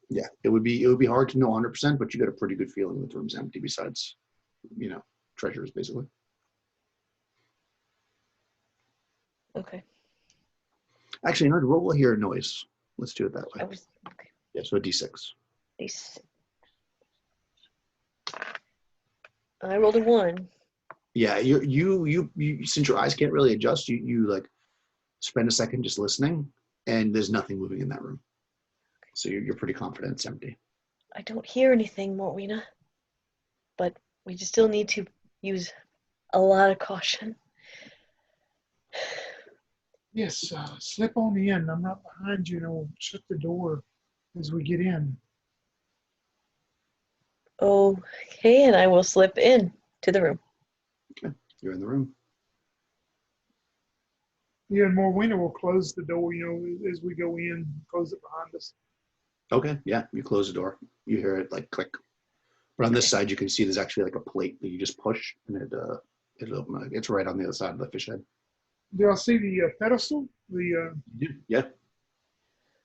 Yeah, it would be hard to know 100%, but you get a pretty good feeling that the room's empty. Besides, treasures basically. Okay. Actually, I'd roll here noise. Let's do it that way. Okay. Yeah, so a d6. I rolled a 1. Yeah, you since your eyes can't really adjust, you like spend a second just listening, and there's nothing moving in that room. So you're pretty confident it's empty. I don't hear anything, Morwena. but we just still need to use a lot of caution. Yes, slip on in. I'm not behind you, and I'll shut the door as we get in. Okay, and I will slip in to the room. Okay, you're in the room. Yeah, and Morwena will close the door, as we go in, close it behind us. Okay, yeah, you close the door. You hear it like click. But on this side, you can see there's actually like a plate that you just push, and it'll open. It's right on the other side of the fish head. Do I see the pedestal? Yeah.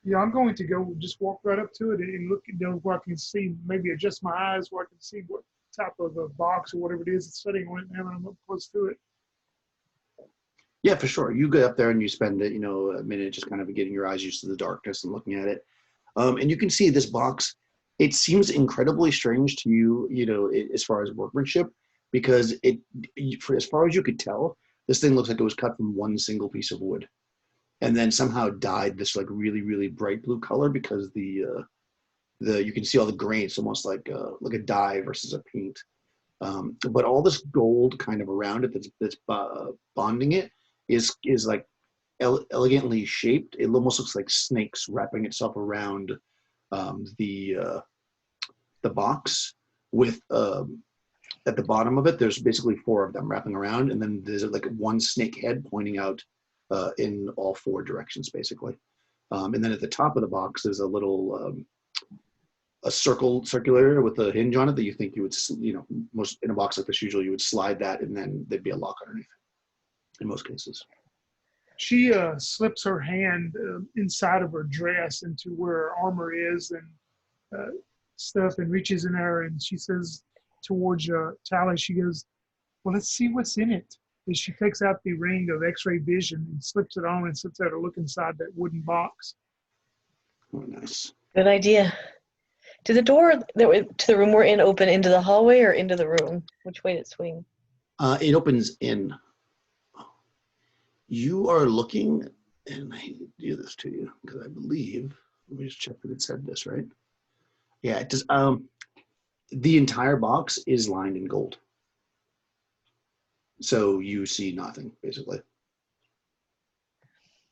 Yeah, I'm going to go just walk right up to it and look where I can see, maybe adjust my eyes where I can see what type of a box or whatever it is that's sitting on it now that I'm up close to it. Yeah, for sure. You go up there and you spend a minute just kind of getting your eyes used to the darkness and looking at it. And you can see this box. It seems incredibly strange to you, as far as workmanship, because for as far as you could tell, this thing looks like it was cut from one single piece of wood, and then somehow dyed this like really, really bright blue color because the you can see all the grains, almost like a dye versus a paint. But all this gold kind of around it that's bonding it is like elegantly shaped. It almost looks like snakes wrapping itself around the box with at the bottom of it, there's basically 4 of them wrapping around, and then there's like one snake head pointing out in all 4 directions, basically. And then at the top of the box, there's a little a circular with a hinge on it that you think you would, most in a box like this, usually you would slide that, and then there'd be a lock underneath in most cases. She slips her hand inside of her dress into where her armor is and stuff, and reaches in there, and she says towards Tally, she goes, well, let's see what's in it. And she takes out the ring of x-ray vision and slips it on and sits there to look inside that wooden box. Oh, nice. Good idea. Did the door to the room we're in open into the hallway or into the room? Which way did it swing? It opens in. You are looking, and I hate to do this to you because I believe, let me just check that it said this, right? Yeah, it does. The entire box is lined in gold. So you see nothing, basically.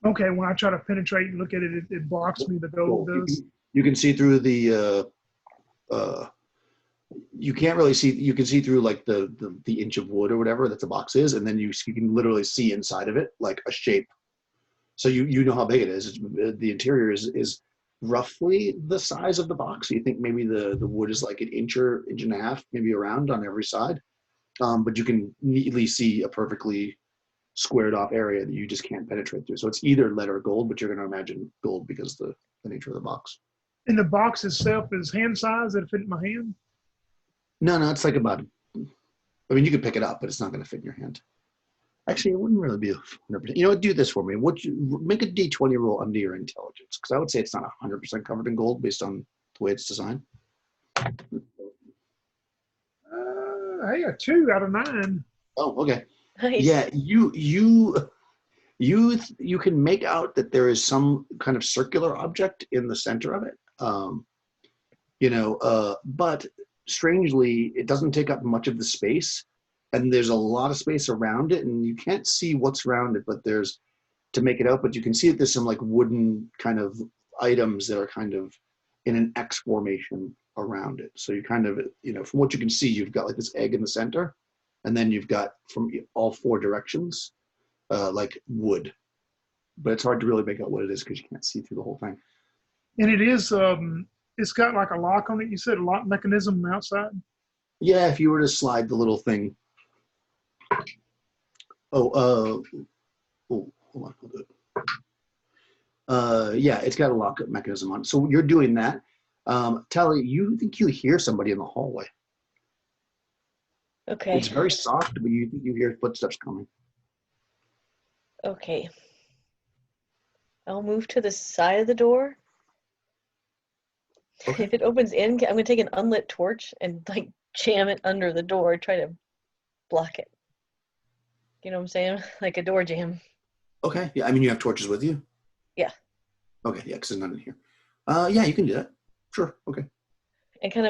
Okay, when I try to penetrate and look at it, it blocks me, the gold does. You can see through the, you can't really see, you can see through like the inch of wood or whatever that the box is, and then you can literally see inside of it like a shape. So you know how big it is. The interior is roughly the size of the box. So you think maybe the wood is like an inch and a half, maybe around on every side. But you can neatly see a perfectly squared off area that you just can't penetrate through. So it's either lead or gold, but you're going to imagine gold because the nature of the box. And the box itself is hand size that fit in my hand? No, it's like about, I mean, you could pick it up, but it's not going to fit in your hand. Actually, it wouldn't really be 100%. You know what? Do this for me. Make a D20 roll under your intelligence, because I would say it's not 100% covered in gold based on the way it's designed. Hey, a 2 out of 9. Oh, okay. Nice. Yeah, you can make out that there is some kind of circular object in the center of it. But strangely, it doesn't take up much of the space, and there's a lot of space around it, and you can't see what's around it, but there's, to make it out, but you can see that there's some like wooden kind of items that are kind of in an X formation around it. So you kind of, from what you can see, you've got like this egg in the center, and then you've got from all 4 directions, like wood. But it's hard to really make out what it is because you can't see through the whole thing. And it is, it's got like a lock on it. You said a lock mechanism on the outside? Yeah, if you were to slide the little thing. Hold on, I'll do it. Yeah, it's got a lock mechanism on it. So you're doing that. Tally, you think you hear somebody in the hallway. Okay. It's very soft, but you think you hear footsteps coming. Okay. I'll move to the side of the door. Okay. If it opens in, I'm gonna take an unlit torch and like jam it under the door, try to block it. You know what I'm saying? Like a door jam. Okay. Yeah, I mean, you have torches with you? Yeah. Okay, yeah, because there's none in here. Yeah, you can do that. Sure, okay. And kind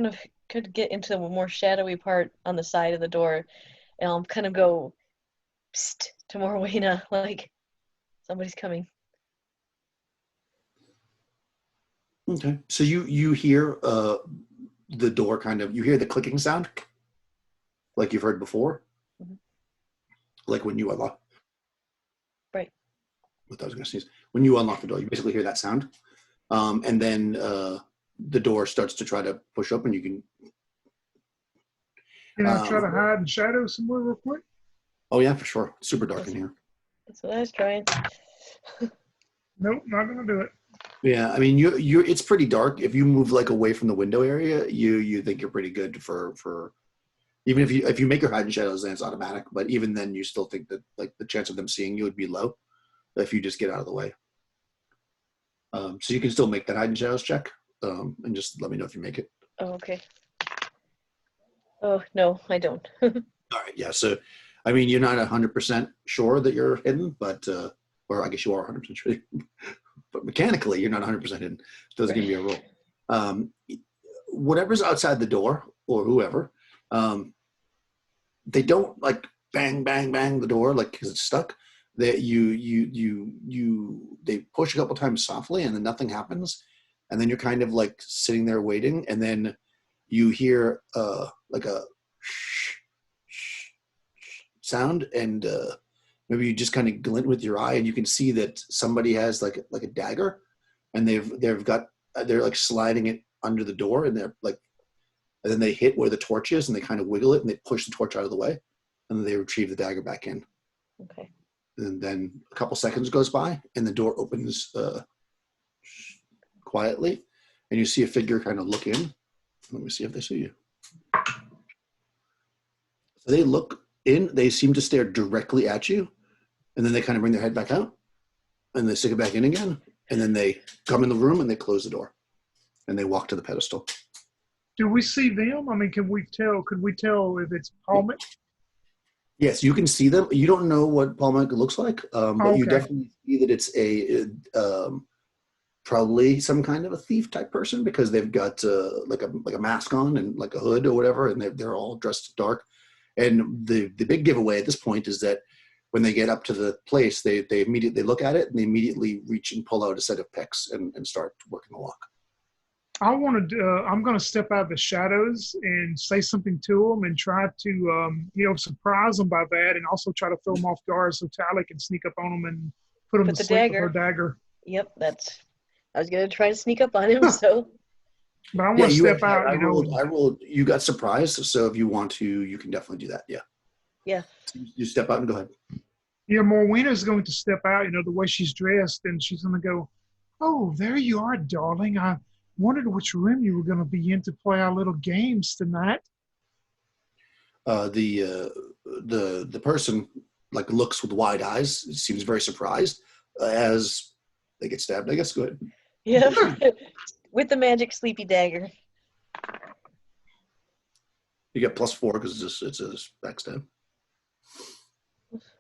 of could get into the more shadowy part on the side of the door, and I'll kind of go psst to Morwena, like somebody's coming. Okay. So you hear the door you hear the clicking sound, like you've heard before, like when you unlock. Right. What I was going to say is when you unlock the door, you basically hear that sound, and then the door starts to try to push open. You can. Can I try to hide in shadow somewhere real quick? Oh yeah, for sure. It's super dark in here. That's what I was trying. Nope, not gonna do it. Yeah, I mean, you it's pretty dark. If you move like away from the window area, you think you're pretty good for even if you make your hide in shadows, then it's automatic. But even then, you still think that like the chance of them seeing you would be low if you just get out of the way. So you can still make that hide in shadows check, and just let me know if you make it. Oh, okay. Oh no, I don't. All right, yeah. So, I mean, you're not 100% sure that you're hidden, but or I guess you are 100% sure. But mechanically, you're not 100% hidden. It doesn't give you a roll. Whatever's outside the door or whoever, they don't like bang, bang, bang the door like because it's stuck. That they push a couple times softly and then nothing happens, and then you're kind of like sitting there waiting, and then you hear like a sound, and maybe you just kind of glint with your eye, and you can see that somebody has like a dagger, and they're like sliding it under the door, and they're like, and then they hit where the torch is, and they kind of wiggle it, and they push the torch out of the way, and then they retrieve the dagger back in. Okay. And then a couple seconds goes by, and the door opens quietly, and you see a figure kind of look in. Let me see if they see you. So they look in. They seem to stare directly at you, and then they kind of bring their head back out, and they stick it back in again, and then they come in the room and they close the door, and they walk to the pedestal. Do we see them? I mean, could we tell if it's Palmet? Yes, you can see them. You don't know what Palmet looks like, but you definitely see that it's probably some kind of a thief type person, because they've got like a mask on and like a hood or whatever, and they're all dressed dark. And the big giveaway at this point is that when they get up to the place, they immediately look at it, and they immediately reach and pull out a set of picks and start working the lock. I'm going to step out of the shadows and say something to them and try to, surprise them by that, and also try to throw them off guard so Tally can sneak up on them and put them to sleep with her dagger. Yep, I was going to try to sneak up on him, so. But I want to step out. I rolled. You got surprised, so if you want to, you can definitely do that. Yeah. Yeah. You step out and go ahead. Yeah, Morwena's going to step out. The way she's dressed, and she's going to go, "Oh, there you are, darling. I wondered which room you were going to be in to play our little games tonight." The person like looks with wide eyes. Seems very surprised as they get stabbed. I guess. Go ahead. Yeah. With the magic sleepy dagger. You get +4 because it's a backstab.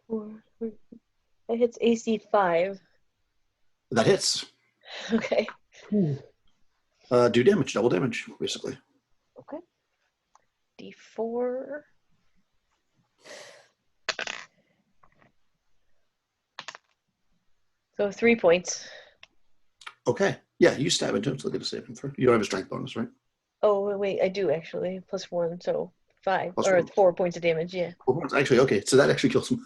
+4. That hits AC 5. That hits. Okay. Do damage, double damage, basically. Okay. D4. So 3 points. Okay. Yeah, you stab into him, so get a saving throw. You don't have a strength bonus, right? Oh, wait, I do actually. +1, so 5. Plus or 1. 4 points of damage, yeah. 4 points. Actually, okay, so that actually kills him.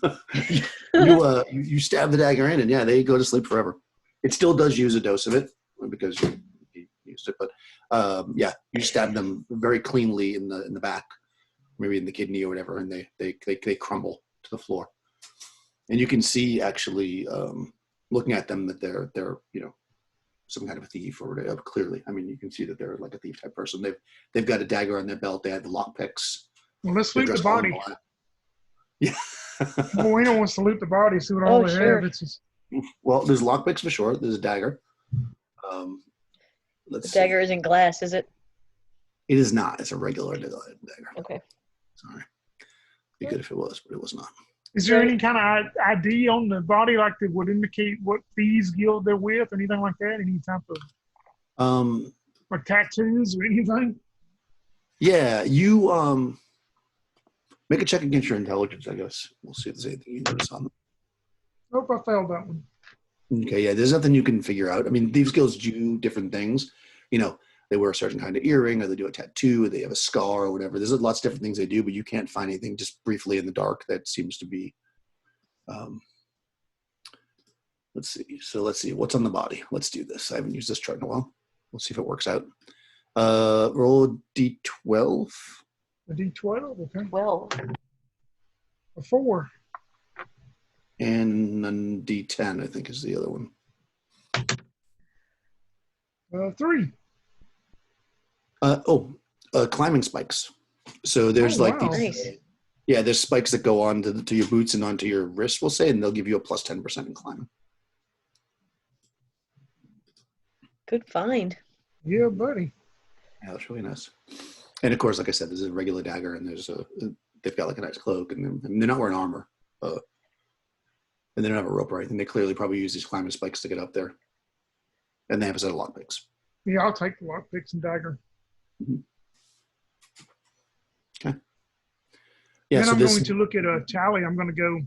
you stab the dagger in, and yeah, they go to sleep forever. It still does use a dose of it, because you used it, but yeah, you stab them very cleanly in the back, maybe in the kidney or whatever, and they crumble to the floor. And you can see actually, looking at them, that they're some kind of a thief or whatever. Clearly, I mean, you can see that they're like a thief type person. They've got a dagger on their belt. They have the lockpicks. Well, let's loot the body. Yeah. Morwena wants to loot the body, see what all they have. It's just... Well, there's lockpicks for sure. There's a dagger. The dagger isn't glass, is it? It is not. It's a regular dagger. Okay. Sorry. It'd be good if it was, but it was not. Is there any kind of ID on the body, like that would indicate what thieves guild they're with, or anything like that? Any type of like tattoos or anything? Yeah, you make a check against your intelligence, I guess. We'll see if there's anything you notice on them. Nope, I failed that one. Okay, yeah, there's nothing you can figure out. I mean, these guilds do different things. You know, they wear a certain kind of earring, or they do a tattoo, or they have a scar, or whatever. There's lots of different things they do, but you can't find anything just briefly in the dark that seems to be. Let's see. So let's see what's on the body. Let's do this. I haven't used this chart in a while. We'll see if it works out. Roll a d12. A D12, okay. Well, A 4. And then d10, I think, is the other one. 3. Climbing spikes. So there's Oh, like wow. these. Nice. Yeah, there's spikes that go on to your boots and onto your wrists, we'll say, and they'll give you a plus 10% in climbing. Good find. Yeah, buddy. Yeah, that's really nice. And of course, like I said, there's a regular dagger, and they've got like a nice cloak, and they're not wearing armor, and they don't have a rope or anything. They clearly probably use these climbing spikes to get up there, and they have a set of lockpicks. Yeah, I'll take the lockpicks and dagger. Okay. Yeah, Then so I'm this. going to look at a tally. I'm going to go,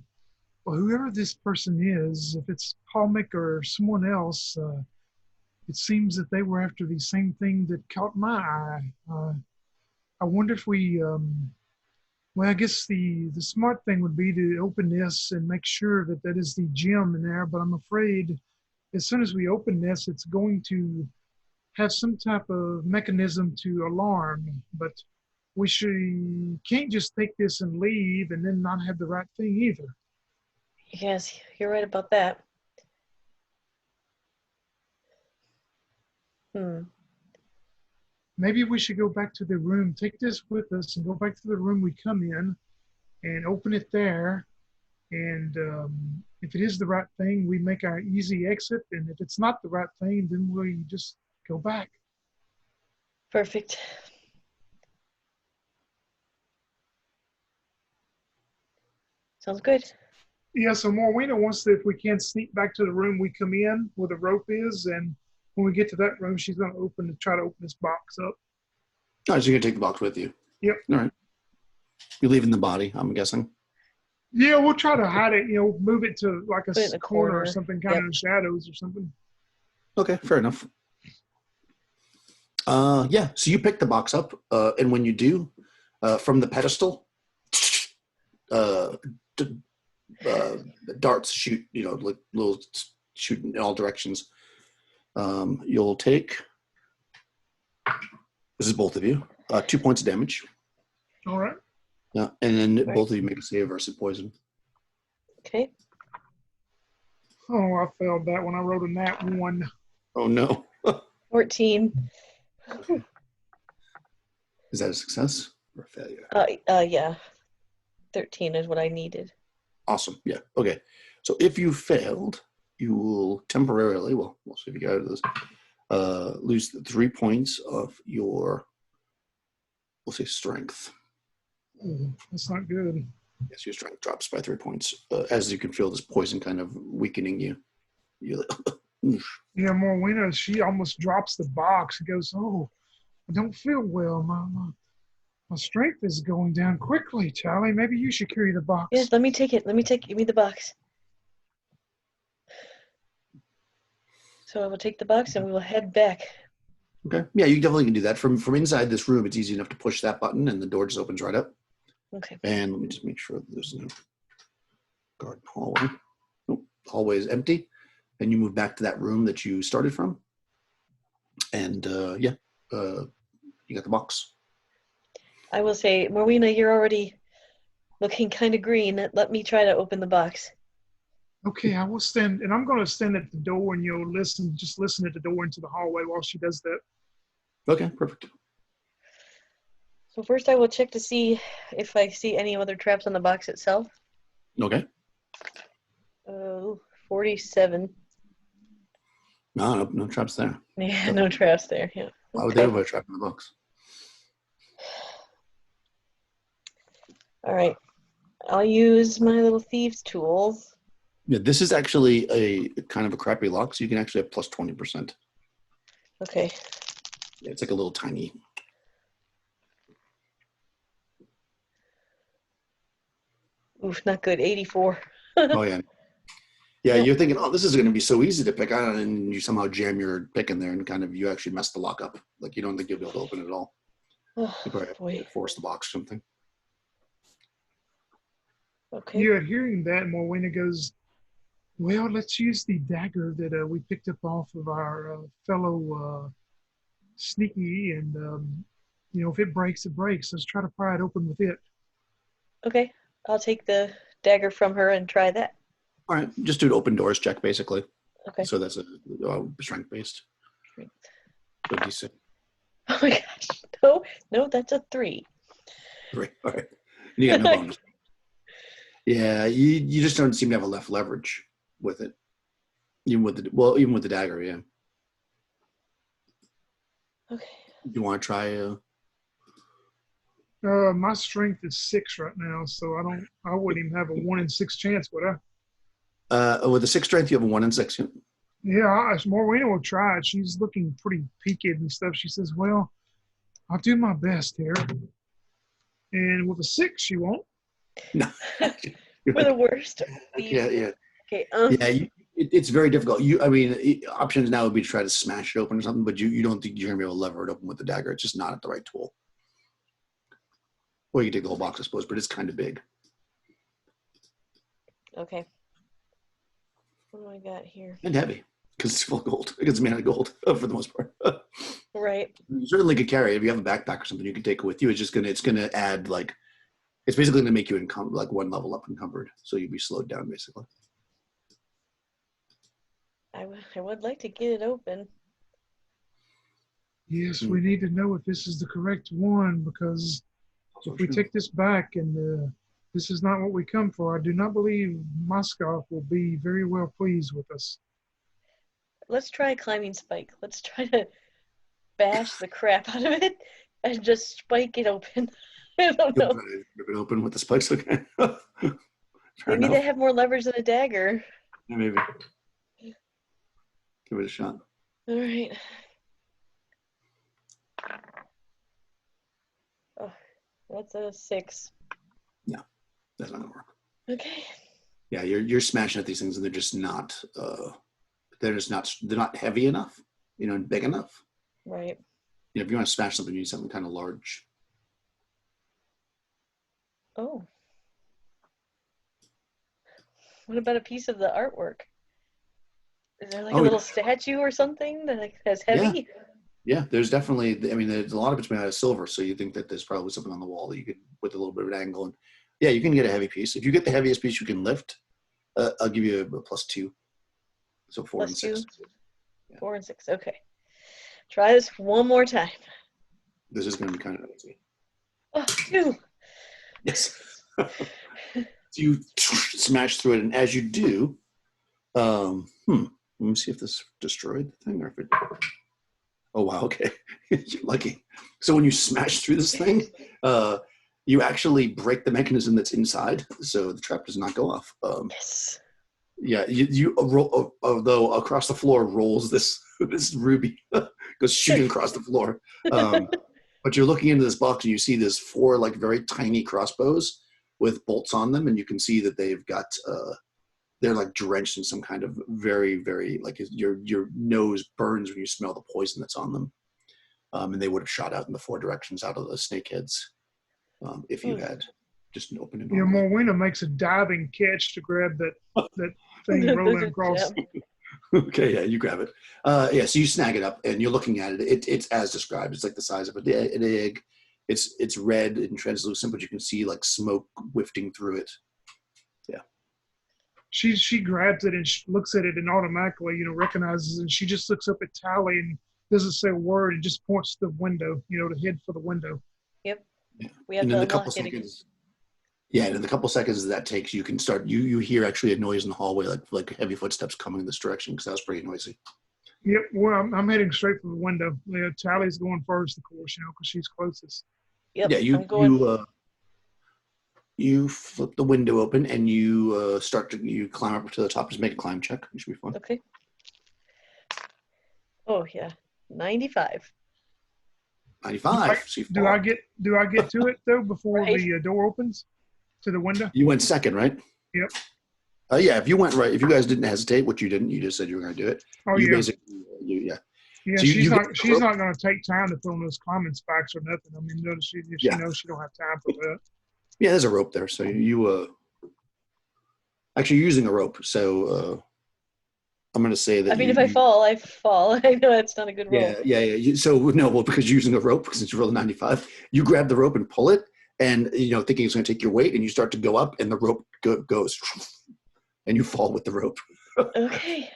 well, whoever this person is, if it's Palmic or someone else, it seems that they were after the same thing that caught my eye. I wonder if we, well, I guess the smart thing would be to open this and make sure that that is the gem in there, but I'm afraid as soon as we open this, it's going to have some type of mechanism to alarm, but can't just take this and leave and then not have the right thing either. Yes, you're right about that. Maybe we should go back to the room, take this with us and go back to the room we come in and open it there. And if it is the right thing, we make our easy exit. And if it's not the right thing, then we just go back. Perfect. Sounds good. Yeah, so Morwena wants to, if we can, sneak back to the room we come in where the rope is. And when we get to that room, she's going to try to open this box up. Oh, so you're going to take the box with you? Yep. All right. You're leaving the body, I'm guessing. Yeah, we'll try to hide it, move it to like Put it in a a corner or corner. something, kind of Yep. in shadows or something. Okay, fair enough. Yeah, so you pick the box up, and when you do, from the pedestal, darts shoot, like little shoot in all directions. You'll take, this is both of you, 2 points of damage. All right. Yeah, and then Right. both of you make a save versus poison. Okay. Oh, I failed that one. I wrote a nat 1. Oh no. 14. Is that a success or a failure? Yeah. 13 is what I needed. Awesome. Yeah. Okay. So if you failed, you will temporarily, well, we'll see if you get out of this, lose 3 points of your, we'll say, strength. Ooh, that's not good. Yes, your strength drops by 3 points as you can feel this poison kind of weakening you. You're like, Yeah, Morwena, she almost drops the box and goes, oh, I don't feel well. My strength is going down quickly, Charlie. Maybe you should carry the box. Yes, let me take it. Give me the box. So I will take the box and we will head back. okay. Yeah, you definitely can do that. From inside this room, it's easy enough to push that button and the door just opens right up. Okay. And let me just make sure that there's no garden hallway. Nope, hallway is empty. And you move back to that room that you started from. And you got the box. I will say, Morwena, you're already looking kind of green. Let me try to open the box. Okay, I will stand, and I'm going to stand at the door and just listen at the door into the hallway while she does that. Okay, perfect. So first I will check to see if I see any other traps on the box itself. Okay. 47. No traps there. Yeah, no traps there. Yeah. Why would they have a trap in the box? All right. I'll use my little thieves' tools. Yeah, this is actually a kind of a crappy lock, so you can actually have plus 20%. Okay. Yeah, it's like a little tiny. Oof, not good. 84. Oh yeah. Yeah, Nope. you're thinking, oh, this is going to be so easy to pick on, and you somehow jam your pick in there, and kind of you actually mess the lock up. Like you don't think you'll be able to open it at all. Oh, You probably have boy. to force the box or something. Okay. Yeah, hearing that, Morwena goes, well, let's use the dagger that we picked up off of our fellow Sneaky, and if it breaks, it breaks. Let's try to pry it open with it. Okay. I'll take the dagger from her and try that. All right, just do an open doors check basically. Okay. So that's a strength based. Strength. 26. Oh my gosh. No, that's a 3. 3. All right. You got no bonus. Yeah, you just don't seem to have enough leverage with it. Even with the dagger, yeah. Okay. You want to try? My strength is 6 right now, so I wouldn't even have a 1 in 6 chance, would I? With the 6 strength, you have a 1 in 6. Yeah, Morwena will try it. She's looking pretty peaked and stuff. She says, well, I'll do my best here. And with a 6, she won't. No. We're the worst. Yeah. Okay. Yeah, it's very difficult. Options now would be to try to smash it open or something, but you don't think you're gonna be able to lever it open with the dagger. It's just not the right tool. Or you can take the whole box, I suppose, but it's kind of big. Okay. What do I got here? And heavy, because it's full of gold. Because it's made out of gold for the most part. Right. You certainly could carry it. If you have a backpack or something, you can take it with you. It's gonna add it's basically gonna make you like one level up encumbered, so you'd be slowed down basically. I would like to get it open. Yes, we need to know if this is the correct one, because if we take this back and this is not what we come for, I do not believe Moskov will be very well pleased with us. Let's try a climbing spike. Let's try to bash the crap out of it and just spike it open. I don't know. Rip it open with the spikes. Okay. Maybe they have more leverage than a dagger. Yeah, maybe. Give it a shot. All right. Oh, that's a 6. No, that's not gonna work. Okay. Yeah, you're smashing at these things, and they're not heavy enough, and big enough. Right. If you want to smash something, you need something kind of large. Oh. What about a piece of the artwork? Is there a little statue or something that has heavy? Yeah, there's definitely. There's a lot of it's made out of silver, so you think that there's probably something on the wall that you could, with a little bit of an angle, and yeah, you can get a heavy piece. If you get the heaviest piece you can lift, I'll give you a +2. So 4 and 6. 2? Yeah. 4 and 6. Okay. Try this one more time. This is going to be kind of easy. Oh, 2. Yes. So you smash through it, and as you do, let me see if this destroyed the thing or if it. Oh wow! Okay, you're lucky. So when you smash through this thing, you actually break the mechanism that's inside, so the trap does not go off. Yes. Yeah, you roll, although across the floor rolls this ruby goes shooting across the floor. But you're looking into this box and you see there's 4 very tiny crossbows with bolts on them, and you can see that they've got they're drenched in some kind of very, very your nose burns when you smell the poison that's on them. And they would have shot out in the 4 directions out of the snake heads if you had just opened it. Yeah, Morwena makes a diving catch to grab that thing rolling across. Okay, yeah, you grab it. So you snag it up, and you're looking at it. It's as described. It's like the size of an egg. It's red and translucent, but you can see smoke wafting through it. Yeah. She grabs it and she looks at it and automatically, recognizes it. And she just looks up at Tally and doesn't say a word and just points to the window, to head for the window. Yep. Yeah. We have and to in the unlock couple it again. seconds. Yeah, and in the couple seconds that takes, you can start. You hear actually a noise in the hallway, like heavy footsteps coming in this direction, because that was pretty noisy. Yep. Well, I'm heading straight for the window. Yeah, Tally's going first, of course, because she's closest. Yep. Yeah, you flip the window open and you you climb up to the top. Just make a climb check. It should be fun. Okay. Oh yeah, 95. 95. Do I get to it though before the door opens? to the window. You went second, right? Yep. Yeah, if you went right, if you guys didn't hesitate, which you didn't, you just said you were going to do it. Oh, you yeah. basically, yeah. Yeah, So she's get not. the She's rope. not going to take time to put on those climbing spikes or nothing. I mean, she Yeah. knows she don't have time for that. Yeah, there's a rope there. So actually you're using a rope. So I'm going to say that. I mean, if I fall, I fall. I know that's not a good roll. Yeah. So no, well, because you're using a rope, since you rolled a 95, you grab the rope and pull it, and thinking it's going to take your weight, and you start to go up, and the rope goes, and you fall with the rope. Okay.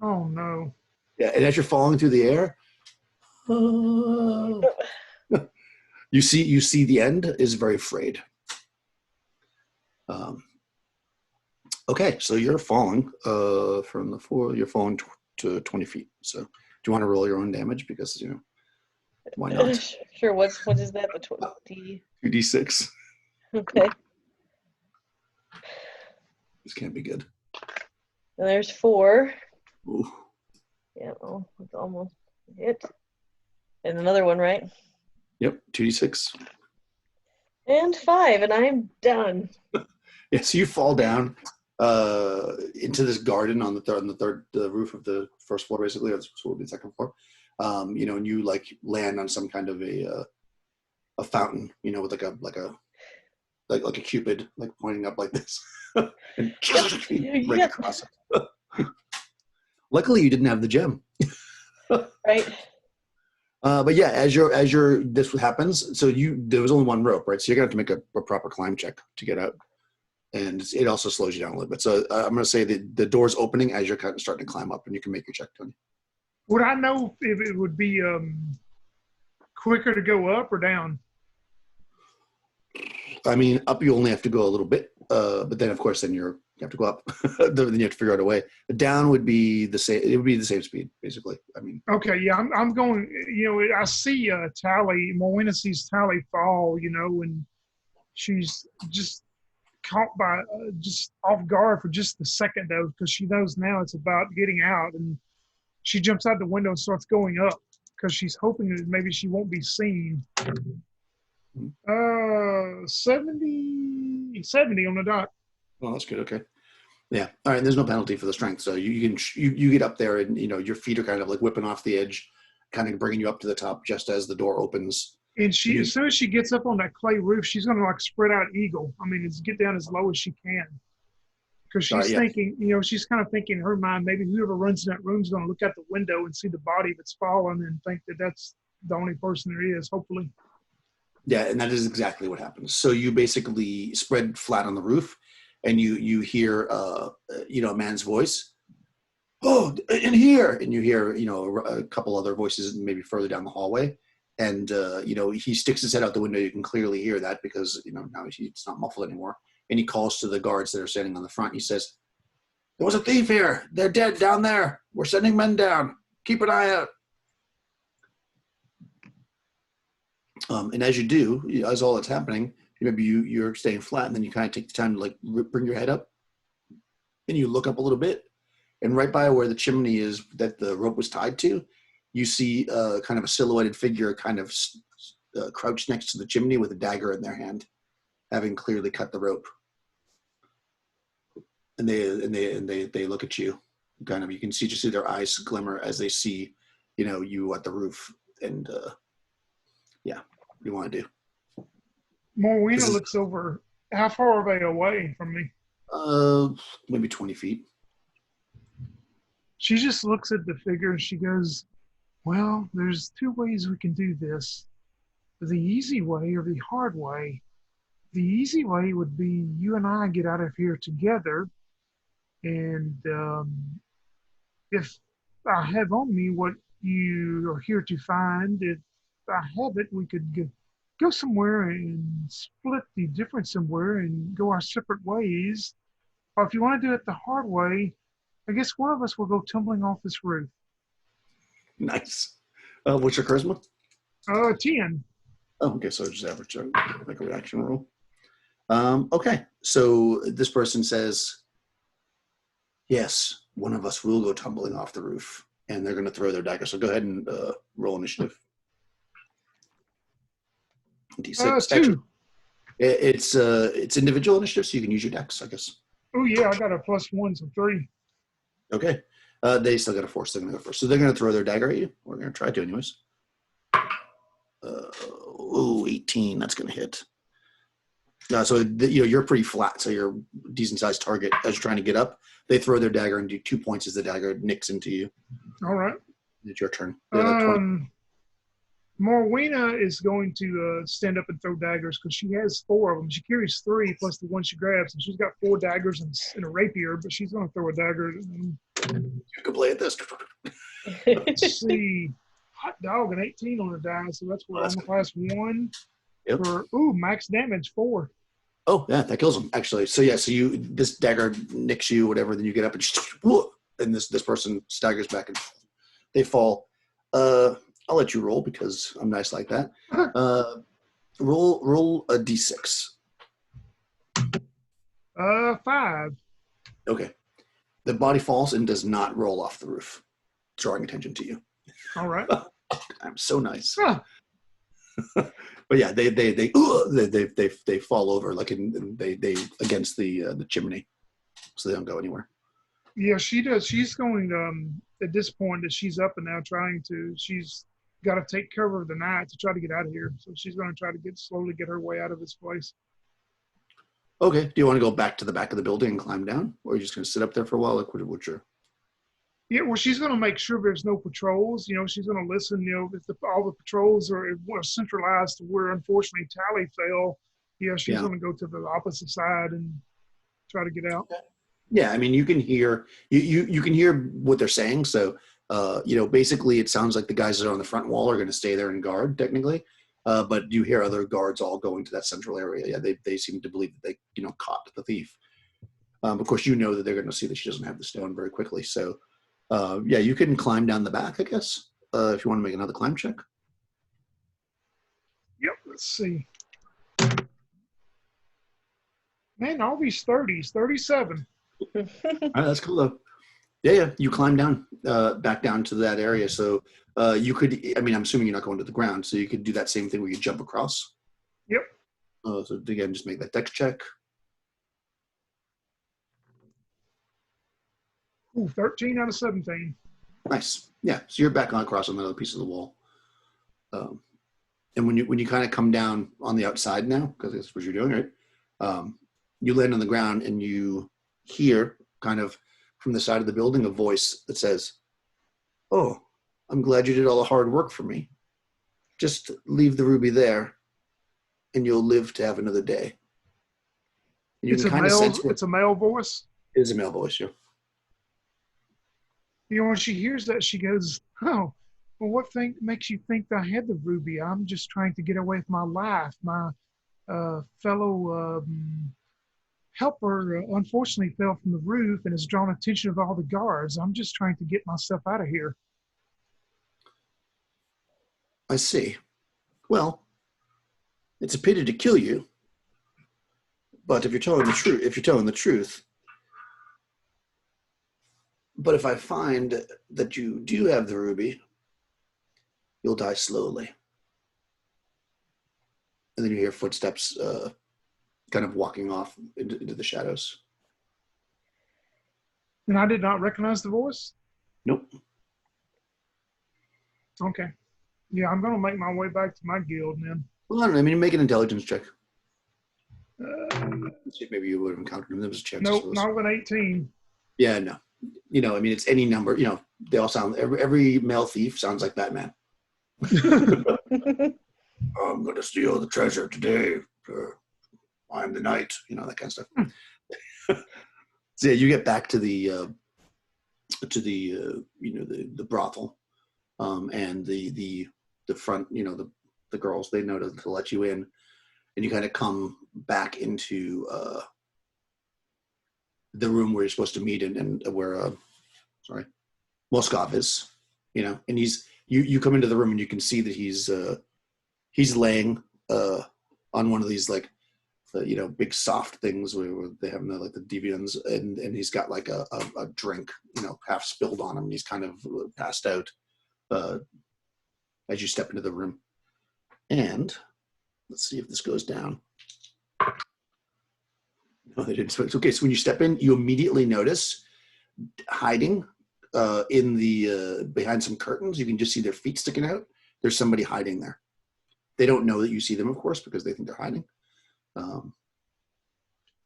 Oh no. Yeah, and as you're falling through the air, you see the end is very frayed. Okay, so you're falling from the floor. You're falling to 20 feet. So do you want to roll your own damage? Because why not? Sure. What is that? The 20. 2d6. Okay. This can't be good. And there's 4. Ooh. Yeah. Oh, it's almost hit. And another one, right? Yep, 2d6. And 5, and I'm done. Yeah, so you fall down into this garden on the roof of the first floor, basically, or this will be the second floor. And you like land on some kind of a fountain, with like a cupid, like pointing up like this, and break across it. Luckily, you didn't have the gem. Right. But yeah, as this happens, so there was only one rope, right? So you're gonna have to make a proper climb check to get out, and it also slows you down a little bit. So I'm gonna say that the door's opening as you're kind of starting to climb up, and you can make your check, Tony. Would I know if it would be quicker to go up or down? I mean, up you only have to go a little bit, but then of course you have to go up. Then you have to figure out a way. Down would be the same. It would be the same speed, basically. I mean. Okay, yeah, I'm going. I see Tally. Morwenna sees Tally fall. And she's just caught by just off guard for just a second though, because she knows now it's about getting out, and she jumps out the window and starts going up because she's hoping that maybe she won't be seen. 70 on the dot. Well, that's good. Okay. Yeah. All right. There's no penalty for the strength. So you get up there and, your feet are kind of like whipping off the edge, kind of bringing you up to the top just as the door opens. And as soon as she gets up on that clay roof, she's going to like spread out eagle. I mean, it's get down as low as she can. Because she's thinking, she's kind of thinking in her mind, maybe whoever runs in that room is going to look out the window and see the body that's fallen and think that that's the only person there is, hopefully. Yeah, and that is exactly what happens. So you basically spread flat on the roof, and you hear a man's voice. Oh, in here, and you hear a couple other voices maybe further down the hallway, and he sticks his head out the window. You can clearly hear that because now it's not muffled anymore. And he calls to the guards that are standing on the front. He says, "There was a thief here. They're dead down there. We're sending men down. Keep an eye out." And as you do, as all that's happening, maybe you're staying flat, and then you kind of take the time to like bring your head up, and you look up a little bit, and right by where the chimney is that the rope was tied to, you see kind of a silhouetted figure kind of crouched next to the chimney with a dagger in their hand, having clearly cut the rope. And they look at you, kind of. You can just see their eyes glimmer as they see, you at the roof, and yeah. What do you want to do? Morwenna looks over. How far are they away from me? Maybe 20 feet. She just looks at the figure and she goes, "Well, there's 2 ways we can do this. The easy way or the hard way. The easy way would be you and I get out of here together, and if I have on me what you are here to find, if I have it, we could go somewhere and split the difference somewhere and go our separate ways. Or if you want to do it the hard way, I guess one of us will go tumbling off this roof." Nice. What's your charisma? 10. Oh, okay. So just average, like a reaction roll. Okay. So this person says, "Yes, one of us will go tumbling off the roof," and they're going to throw their dagger. So go ahead and roll initiative. D6. 2. It's individual initiative, so you can use your dex, I guess. Oh yeah, I got a +1, so 3. Okay. They still got a force. They're going to go first. So they're going to throw their dagger at you. We're going to try to anyways. 18. That's going to hit. So you're pretty flat. So you're a decent sized target as you're trying to get up. They throw their dagger and do 2 points as the dagger nicks into you. All right. It's your turn. They're like 20. Morwena is going to stand up and throw daggers because she has 4 of them. She carries 3 plus the one she grabs, and she's got 4 daggers and a rapier. But she's going to throw a dagger. You can play at this. Let's see, hot dog an 18 on the die, so that's where I'm class 1 Yep. for max damage 4. Oh yeah, that kills him actually. So yeah, this dagger nicks you, whatever. Then you get up and this person staggers back and they fall. I'll let you roll because I'm nice like that. Roll a d6. 5. Okay. The body falls and does not roll off the roof, drawing attention to you. All right. I'm so nice. Huh. But yeah, they fall over like they against the chimney, so they don't go anywhere. Yeah, she does. She's going at this point that she's up and now she's got to take cover of the night to try to get out of here. So she's going to try to slowly get her way out of this place. Okay. Do you want to go back to the back of the building and climb down, or are you just going to sit up there for a while? Like, what's your? Yeah, well, she's going to make sure there's no patrols. She's going to listen. If all the patrols are centralized to where unfortunately Tally fell. Yeah, she's going to go to the opposite side and try to get out. Yeah, I mean, you can hear you can hear what they're saying. So, basically, it sounds like the guys that are on the front wall are going to stay there and guard technically. But you hear other guards all going to that central area. Yeah, they seem to believe that they caught the thief. Of course, you know that they're going to see that she doesn't have the stone very quickly. So, yeah, you can climb down the back, I guess, if you want to make another climb check. Yep, let's see. Man, all these 30s, 37. All right, that's cool though. Yeah, you climb down, back down to that area. So you could, I'm assuming you're not going to the ground, so you could do that same thing where you jump across. Yep. So again, just make that dex check. Ooh, 13 out of 17. Nice. Yeah, so you're back on across on another piece of the wall. And when you kind of come down on the outside now, because that's what you're doing, right? You land on the ground and you hear kind of from the side of the building a voice that says, "Oh, I'm glad you did all the hard work for me. Just leave the ruby there and you'll live to have another day." And It's a male voice? It is a male voice, yeah. When she hears that, she goes, "Oh, well, what makes you think that I had the ruby? I'm just trying to get away with my life. My fellow helper unfortunately fell from the roof and has drawn attention of all the guards. I'm just trying to get myself out of here." I see. Well, it's a pity to kill you, but if you're telling the truth, but if I find that you do have the ruby, you'll die slowly. And then you hear footsteps kind of walking off into the shadows. And I did not recognize the voice? Nope. Okay. Yeah, I'm going to make my way back to my guild then. Well, I don't know. Make an intelligence check. See if maybe you would have encountered him. There was a chance. Nope, not with 18. Yeah, no. It's any number. They all sound, every male thief sounds like Batman. I'm going to steal the treasure today. I'm the knight. That kind of stuff. So yeah, you get back to the brothel, and the front. The girls, they know to let you in, and you kind of come back into the room where you're supposed to meet and where Moskov is. And you come into the room and you can see that he's laying on one of these big soft things where they have the deviants, and he's got like a drink half spilled on him, and he's kind of passed out as you step into the room. And let's see if this goes down. No, they didn't. So it's okay. So when you step in, you immediately notice hiding in the behind some curtains. You can just see their feet sticking out. There's somebody hiding there. They don't know that you see them, of course, because they think they're hiding.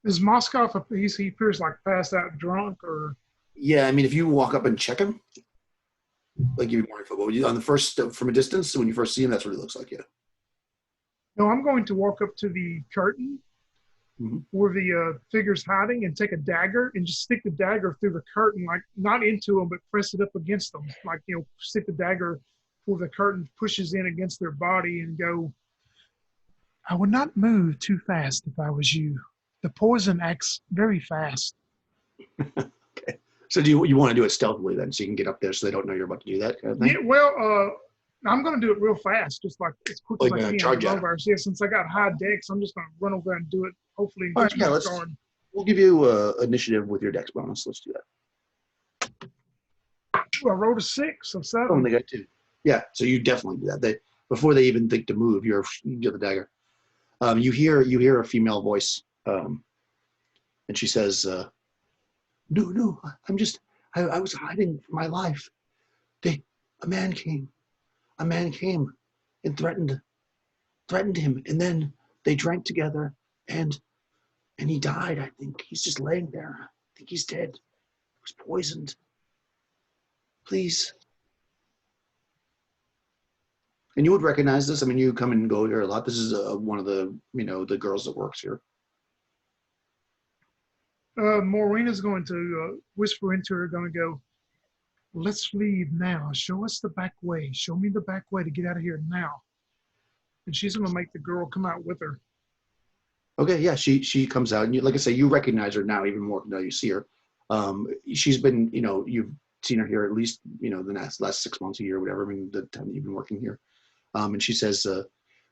Is Moskov a piece? He appears like passed out drunk, or Yeah, I mean, if you walk up and check him, like give you more info. But on the first, from a distance, when you first see him, that's what he looks like. Yeah. no? I'm going to walk up to the curtain where the figure's hiding and take a dagger and just stick the dagger through the curtain, like not into them, but press it up against them, like stick the dagger where the curtain pushes in against their body and go. I would not move too fast if I was you. The poison acts very fast. Okay. So do you want to do it stealthily then, so you can get up there so they don't know you're about to do that kind of thing? Yeah, well, I'm going to do it real fast, just like as quick as I can. Charge at him. Yeah, since I got high decks, I'm just going to run over there and do it. Hopefully, All right, yeah, we'll give you initiative with your dex bonus. Let's do that. Ooh, I rolled a 6, so 7. Oh, they got 2. Yeah, so you definitely do that. Before they even think to move, you get the dagger. You hear a female voice, and she says, "No, I was hiding for my life. A man came and threatened him, and then they drank together, and he died. I think he's just laying there. I think he's dead. He was poisoned. Please." And you would recognize this. I mean, you come and go here a lot. This is one of the the girls that works here. Maureen's going to whisper into her, going to go, let's leave now. Show us the back way. Show me the back way to get out of here now. And she's going to make the girl come out with her. Okay, yeah, she comes out, and like I say, you recognize her now even more now you see her. She's been, you've seen her here at least, the last 6 months, a year, whatever. I mean, the time that you've been working here. And she says,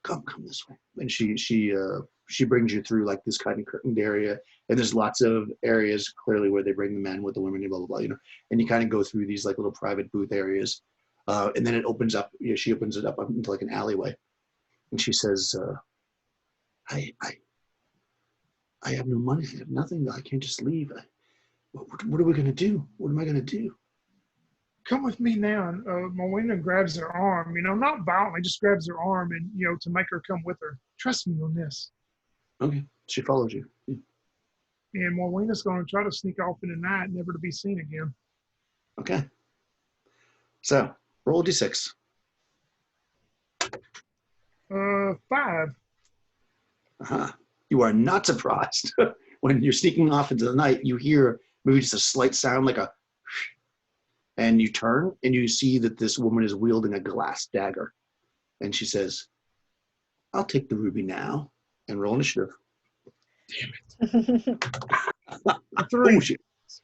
come this way. And she brings you through like this kind of curtained area. And there's lots of areas clearly where they bring the men with the women, blah, blah, blah, and you kind of go through these like little private booth areas. And then it opens up, she opens it up into like an alleyway. And she says, I have no money. I have nothing. I can't just leave. What are we going to do? What am I going to do? Come with me now. And Moena grabs her arm, not violently, just grabs her arm and, to make her come with her. Trust me on this. Okay. She follows you. Yeah. And Moena's going to try to sneak off in the night, never to be seen again. Okay. So, roll a d6. 5. Uh-huh. You are not surprised. When you're sneaking off into the night, you hear maybe just a slight sound like a, and you turn and you see that this woman is wielding a glass dagger. And she says, I'll take the ruby now, and roll initiative. Damn it. A 3.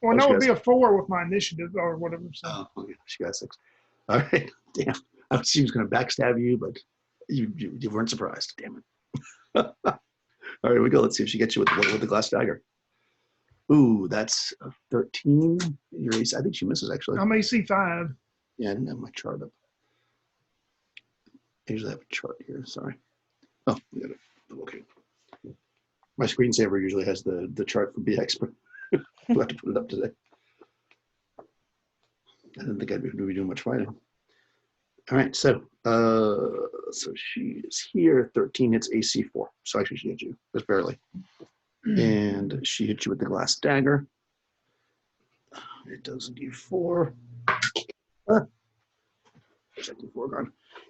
Oh, no, it'd be a 4 with my initiative or whatever. So. Oh, okay. She got 6. All right. Damn. I thought she was going to backstab you, but you weren't surprised. Damn it. All right, here we go. Let's see if she gets you with the glass dagger. Ooh, that's a 13. Your AC, I think she misses, actually. I'm AC 5. Yeah, I didn't have my chart up. I usually have a chart here. Sorry. Oh, we got it. Okay. My screensaver usually has the chart for BX, but we'll have to put it up today. I didn't think I'd be doing much fighting. All right, so she is here. 13 hits AC 4. So actually, she hit you just barely. And she hit you with the glass dagger. It does indeed 4.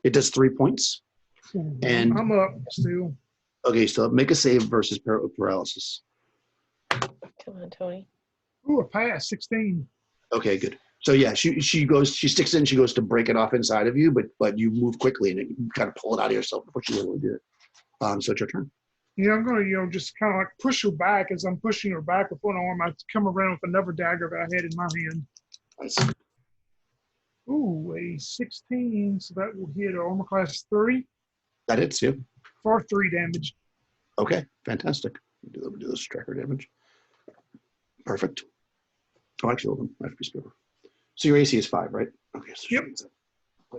It does 3 points. And I'm up still. Okay, so make a save versus paralysis. Come on, Tony. Ooh, a pass, 16. Okay, good. So yeah, she sticks in, she goes to break it off inside of you, but you move quickly and you kind of pull it out of yourself before she's able to do it. So it's your turn. Yeah, I'm gonna, just kind of like push her back. As I'm pushing her back with one arm, I come around with another dagger that I had in my hand. Nice. Ooh, a 16, so that will hit armor class 3. That hits you. For 3 damage. Okay, fantastic. Do this tracker damage. Perfect. Oh, actually, hold on. I have a piece of paper. So your AC is 5, right? Okay. So yep.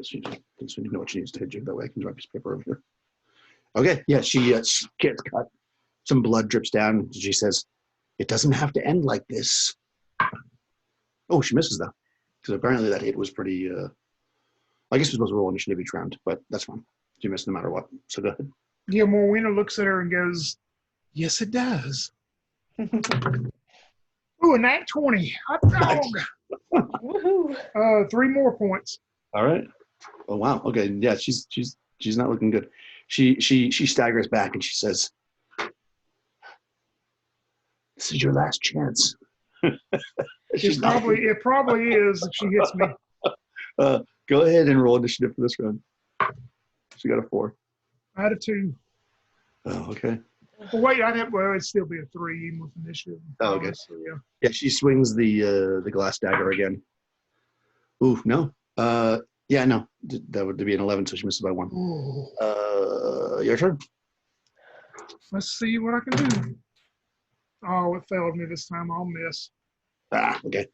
She you know what she needs to hit you. That way I can drop a piece of paper over here. Okay, yeah, she gets cut. Some blood drips down. She says, It doesn't have to end like this. Oh, she misses though. Because apparently that hit was pretty. I guess we're supposed to roll initiative each round, but that's fine. She missed no matter what. So go ahead. Yeah, Morwena looks at her and goes, "Yes, it does." Ooh, a nat 20. Hot dog. Woohoo! 3 more points. All right. Oh wow. Okay. Yeah, she's not looking good. She staggers back and she says, "This is your last chance." It probably is if she hits me. Go ahead and roll initiative for this round. She got a 4. I had a 2. Oh, okay. Well, wait, it'd still be a 3 even with initiative. Oh, okay. So, yeah. Yeah, she swings the glass dagger again. Ooh, no. Yeah, no. That would be an 11, so she misses by 1. Ooh. Your turn. Let's see what I can do. Oh, it failed me this time. I'll miss. Ah, okay.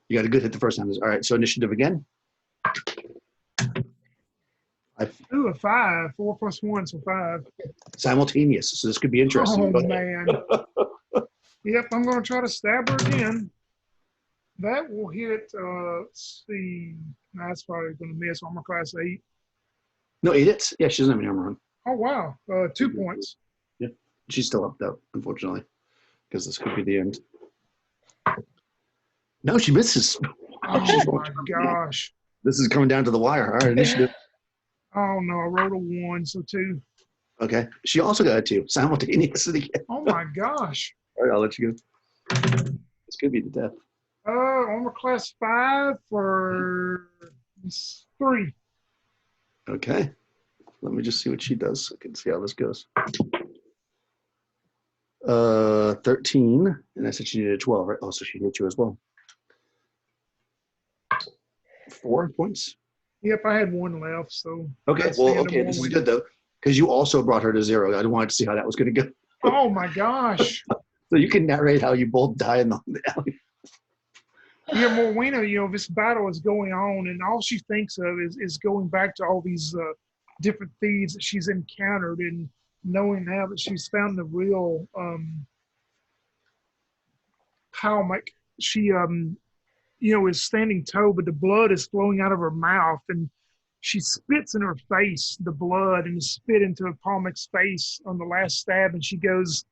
You got a good hit the first time. All right, so initiative again. Ooh, a 5. 4 plus 1, so 5. Simultaneous, so this could be interesting. Oh, man. Yep, I'm going to try to stab her again. That will hit, let's see. That's probably going to miss. Armor class 8. No, 8 hits. Yeah, she doesn't have any armor on. Oh, wow. 2 points. Yeah, she's still up, though, unfortunately, because this could be the end. No, she misses. Oh, my gosh. This is coming down to the wire. All right, initiative. Oh, no. I rolled a 1, so 2. Okay. She also got a 2. Simultaneous again. Oh, my gosh. All right, I'll let you go. This could be the death. Armor class 5 for 3. Okay. Let me just see what she does. I can see how this goes. 13. And I said she needed a 12, right? Oh, so she hit you as well. 4 points. Yep, I had 1 left, so. Okay, that's the well, end of okay, this is Morwena. good, though, because you also brought her to 0. I wanted to see how that was going to go. Oh, my gosh. So you can narrate how you both die in the alley. Yeah, Morwena, this battle is going on, and all she thinks of is going back to all these different thieves that she's encountered, and knowing now that she's found the real Palmic. She, is standing tall, but the blood is flowing out of her mouth, and she spits in her face the blood and spit into Palmic's face on the last stab, and she goes,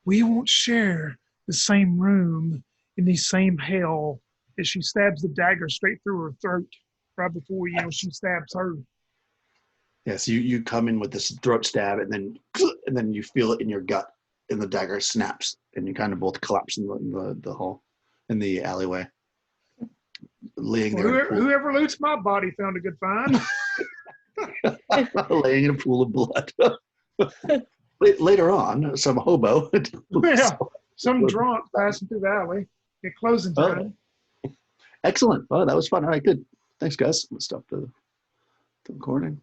"We won't share the same room in the same hell," as she stabs the dagger straight through her throat right before, she stabs her. Yeah, so you come in with this throat stab, and then you feel it in your gut, and the dagger snaps, and you kind of both collapse in the hall, in the alleyway. Laying there. Whoever loots my body found a good find. Laying in a pool of blood. Later on, some hobo. Yeah, some drunk passing through the alley at closing time. Excellent. Oh, that was fun. All right, good. Thanks, guys. Let's stop the recording.